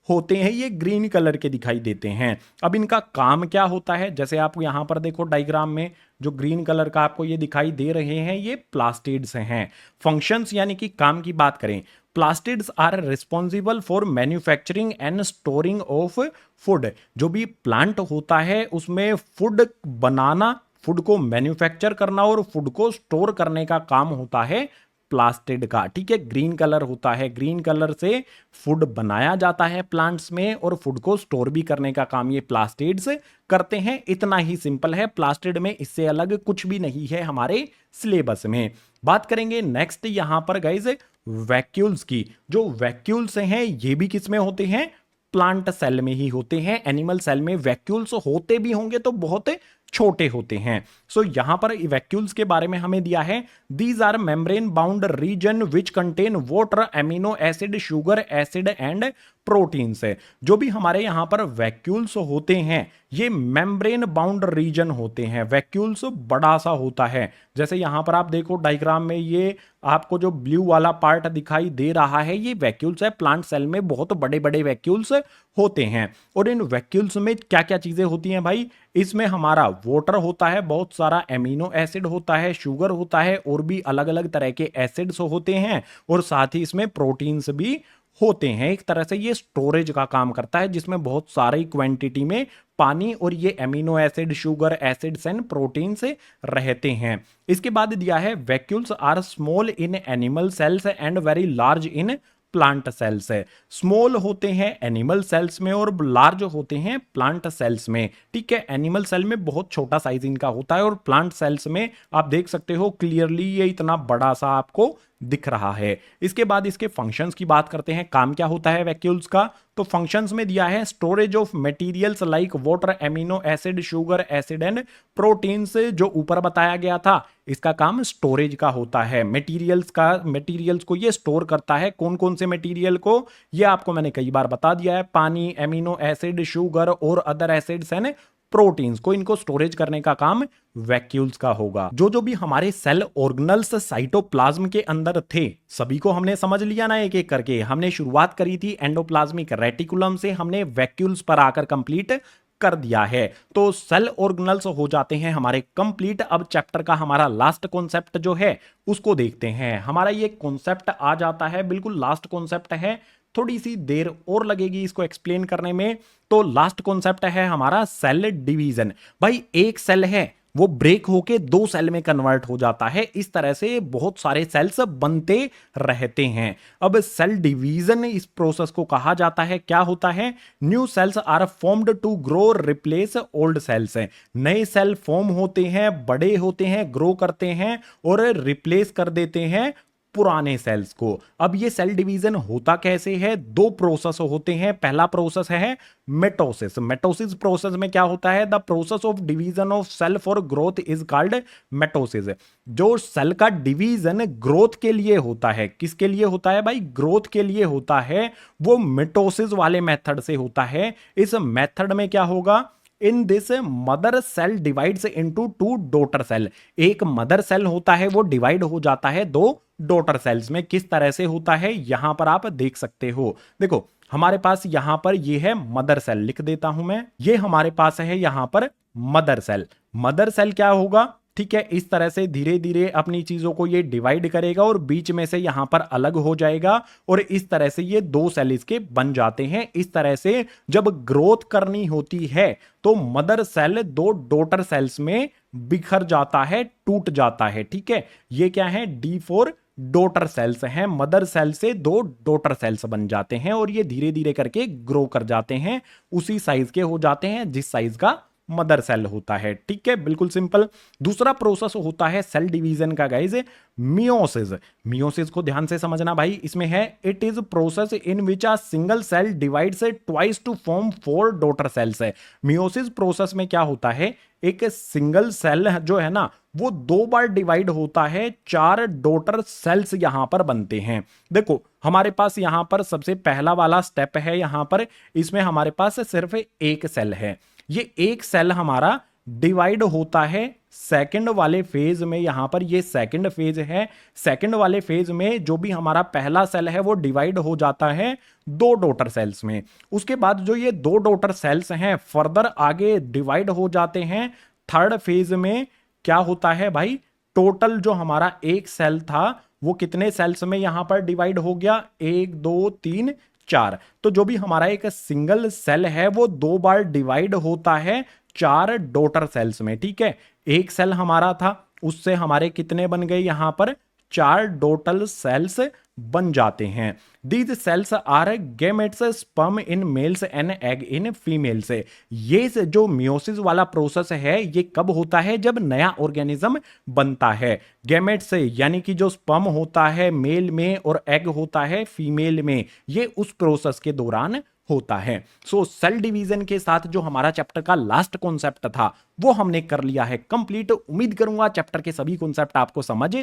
होते हैं, ये ग्रीन कलर के दिखाई देते हैं। अब इनका काम क्या होता है, जैसे आप यहां पर देखो डायग्राम में जो ग्रीन कलर का आपको ये दिखाई दे रहे हैं, ये प्लास्टिड्स हैं। फंक्शंस यानी कि काम की बात करें, plastids are responsible for manufacturing and storing of food. जो भी प्लांट होता है उसमें फूड बनाना, फूड को मैन्युफैक्चर करना और फूड को स्टोर करने का काम होता है प्लास्टिड का, ठीक है। ग्रीन कलर होता है, ग्रीन कलर से फूड बनाया जाता है प्लांट्स में और फूड को स्टोर भी करने का काम ये प्लास्टिड्स करते हैं। इतना ही सिंपल है, प्लास्टिड में इससे अलग कुछ भी नहीं है हमारे सिलेबस में। बात करेंगे नेक्स्ट यहां पर गाइज वैक्यूल्स की। जो वैक्यूल्स हैं ये भी किस में होते हैं? प्लांट सेल में ही होते हैं। एनिमल सेल में वैक्यूल्स होते भी होंगे तो बहुत छोटे होते हैं। सो यहां पर वैक्यूल्स के बारे में हमें दिया है, these are membrane bound region which contain water, amino acid, sugar acid and proteins. है जो भी हमारे यहां पर वैक्यूल्स होते हैं ये मेम्ब्रेन बाउंड रीजन होते हैं। वैक्यूल्स बड़ा सा होता है, जैसे यहां पर आप देखो डायग्राम में ये आपको जो ब्लू वाला पार्ट दिखाई दे रहा है ये वैक्यूल्स है। प्लांट सेल में बहुत बड़े बड़े वैक्यूल्स होते हैं और इन वैक्यूल्स में क्या क्या चीजें होती हैं भाई? इसमें हमारा वाटर होता है, बहुत सारा एमिनो एसिड होता है, शुगर होता है और भी अलग अलग तरह के एसिड्स होते हैं और साथ ही इसमें प्रोटीन्स भी होते हैं। एक तरह से ये स्टोरेज का काम करता है जिसमें बहुत सारी क्वांटिटी में पानी और ये amino acid, sugar acids and protein से रहते हैं। इसके बाद दिया है vacuoles are small in animal cells and very large in plant cells. है स्मॉल होते हैं एनिमल सेल्स में और लार्ज होते हैं प्लांट सेल्स में, ठीक है। एनिमल सेल में बहुत छोटा साइज इनका होता है और प्लांट सेल्स में आप देख सकते हो क्लियरली ये इतना बड़ा सा आपको दिख रहा है। इसके बाद इसके फंक्शंस की बात करते हैं, काम क्या होता है वैक्यूल्स का? तो फंक्शंस में दिया है storage of materials like water, amino acid, sugar acid and proteins. जो ऊपर बताया गया था इसका काम स्टोरेज का होता है। मटेरियल्स को ये स्टोर करता है। कौन कौन से मटेरियल को? ये आपको मैंने कई बार बता दिया है, पानी, एमिनो एसिड, शुगर और अदर एसिड्स एंड प्रोटीन्स को, इनको स्टोरेज करने का काम वैक्यूल्स का होगा। जो भी हमारे सेल ऑर्गेनल्स साइटोप्लाज्म के अंदर थे सभी को हमने समझ लिया ना एक एक करके। हमने शुरुआत करी थी एंडोप्लाज्मिक रेटिकुलम से, हमने वैक्यूल्स पर आकर कंप्लीट कर दिया है। तो सेल ऑर्गेनल्स हो जाते हैं हमारे कंप्लीट। अब चैप्टर का हमारा लास्ट कॉन्सेप्ट जो है उसको देखते हैं। हमारा ये कॉन्सेप्ट आ जाता है, बिल्कुल लास्ट कॉन्सेप्ट है, थोड़ी सी देर और लगेगी इसको एक्सप्लेन करने में। तो लास्ट कॉन्सेप्ट है हमारा सेल डिवीजन। भाई एक सेल है वो ब्रेक होके दो सेल में कन्वर्ट हो जाता है, इस तरह से बहुत सारे सेल्स बनते रहते हैं। अब सेल डिवीजन इस प्रोसेस को कहा जाता है। क्या होता है? New cells are formed to grow replace old cells. नए सेल फॉर्म होते हैं, बड़े होते हैं, ग्रो करते हैं और रिप्लेस कर देते हैं पुराने सेल्स को। अब ये सेल डिवीजन होता कैसे है? दो प्रोसेस होते हैं। पहला प्रोसेस है मेटोसिस। मेटोसिस प्रोसेस में क्या होता है? The process of division of cell for growth is called mitosis. जो सेल का डिवीजन ग्रोथ के लिए होता है, किसके लिए होता है भाई? ग्रोथ के लिए होता है, वो मेटोसिस वाले मेथड से होता है। इस मेथड में क्या होगा? In this mother cell divides into two daughter cell. एक मदर सेल होता है वो डिवाइड हो जाता है दो डॉटर सेल्स में। किस तरह से होता है यहां पर आप देख सकते हो। देखो हमारे पास यहां पर ये है मदर सेल, लिख देता हूं मैं। ये हमारे पास है यहां पर मदर सेल। मदर सेल क्या होगा? ठीक है, इस तरह से धीरे धीरे अपनी चीजों को ये डिवाइड करेगा और बीच में से यहां पर अलग हो जाएगा और इस तरह से ये दो सेल इसके बन जाते हैं। इस तरह से जब ग्रोथ करनी होती है तो मदर सेल दो डॉटर सेल्स में बिखर जाता है, टूट जाता है। ठीक है, ये क्या है? D4 डॉटर सेल्स हैं। मदर सेल से दो डॉटर सेल्स बन जाते हैं और ये धीरे धीरे करके ग्रो कर जाते हैं, उसी साइज के हो जाते हैं जिस साइज का मदर सेल होता है। ठीक है, बिल्कुल सिंपल। दूसरा प्रोसेस होता है सेल डिवीजन का गाइस, मियोसिस। मियोसिस को ध्यान से समझना भाई। इसमें है it is process in which a single cell divides twice to form 4 daughter cells है। मियोसिस प्रोसेस में क्या होता है? एक सिंगल सेल जो है ना वो दो बार डिवाइड होता है, 4 डॉटर सेल्स यहां पर बनते हैं। देखो हमारे पास यहां पर सबसे पहला वाला स्टेप है, यहां पर इसमें हमारे पास सिर्फ एक सेल है। ये एक सेल हमारा डिवाइड होता है सेकंड वाले फेज में। यहां पर ये सेकंड फेज है। सेकंड वाले फेज में जो भी हमारा पहला सेल है वो डिवाइड हो जाता है दो डॉटर सेल्स में। उसके बाद जो ये दो डॉटर सेल्स हैं फर्दर आगे डिवाइड हो जाते हैं थर्ड फेज में। क्या होता है भाई? टोटल जो हमारा एक सेल था वो कितने सेल्स में यहां पर डिवाइड हो गया? 1 2 3 4। तो जो भी हमारा एक सिंगल सेल है वो दो बार डिवाइड होता है 4 डॉटर सेल्स में। ठीक है, एक सेल हमारा था उससे हमारे कितने बन गए? यहां पर 4 डॉटर सेल्स बन जाते हैं। These cells are gametes, sperm in males and egg in females. ये जो मियोसिस वाला प्रोसेस है ये कब होता है? जब नया ऑर्गेनिज्म बनता है। गेमेट्स यानी कि जो स्पर्म होता है मेल में और एग होता है फीमेल में, ये उस प्रोसेस के दौरान होता है। सो सेल डिवीजन के साथ जो हमारा चैप्टर का लास्ट कॉन्सेप्ट था वो हमने कर लिया है कंप्लीट। उम्मीद करूंगा चैप्टर के सभी कॉन्सेप्ट आपको समझ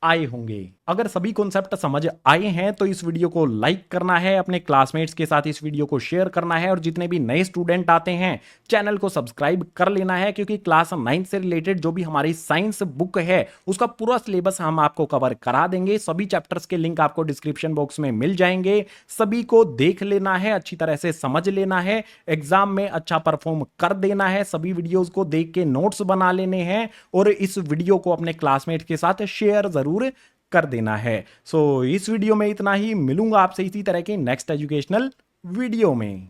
आए होंगे। अगर सभी कॉन्सेप्ट समझ आए हैं तो इस वीडियो को लाइक करना है, अपने क्लासमेट्स के साथ इस वीडियो को शेयर करना है और जितने भी नए स्टूडेंट आते हैं चैनल को सब्सक्राइब कर लेना है, क्योंकि क्लास 9 से रिलेटेड जो भी हमारी साइंस बुक है उसका पूरा सिलेबस हम आपको कवर करा देंगे। सभी चैप्टर्स के लिंक आपको डिस्क्रिप्शन बॉक्स में मिल जाएंगे। सभी को देख लेना है, अच्छी तरह से समझ लेना है, एग्जाम में अच्छा परफॉर्म कर देना है। सभी वीडियोज को देख के नोट्स बना लेने हैं और इस वीडियो को अपने क्लासमेट के साथ शेयर जरूर कर देना है। सो इस वीडियो में इतना ही। मिलूंगा आपसे इसी तरह के नेक्स्ट एजुकेशनल वीडियो में।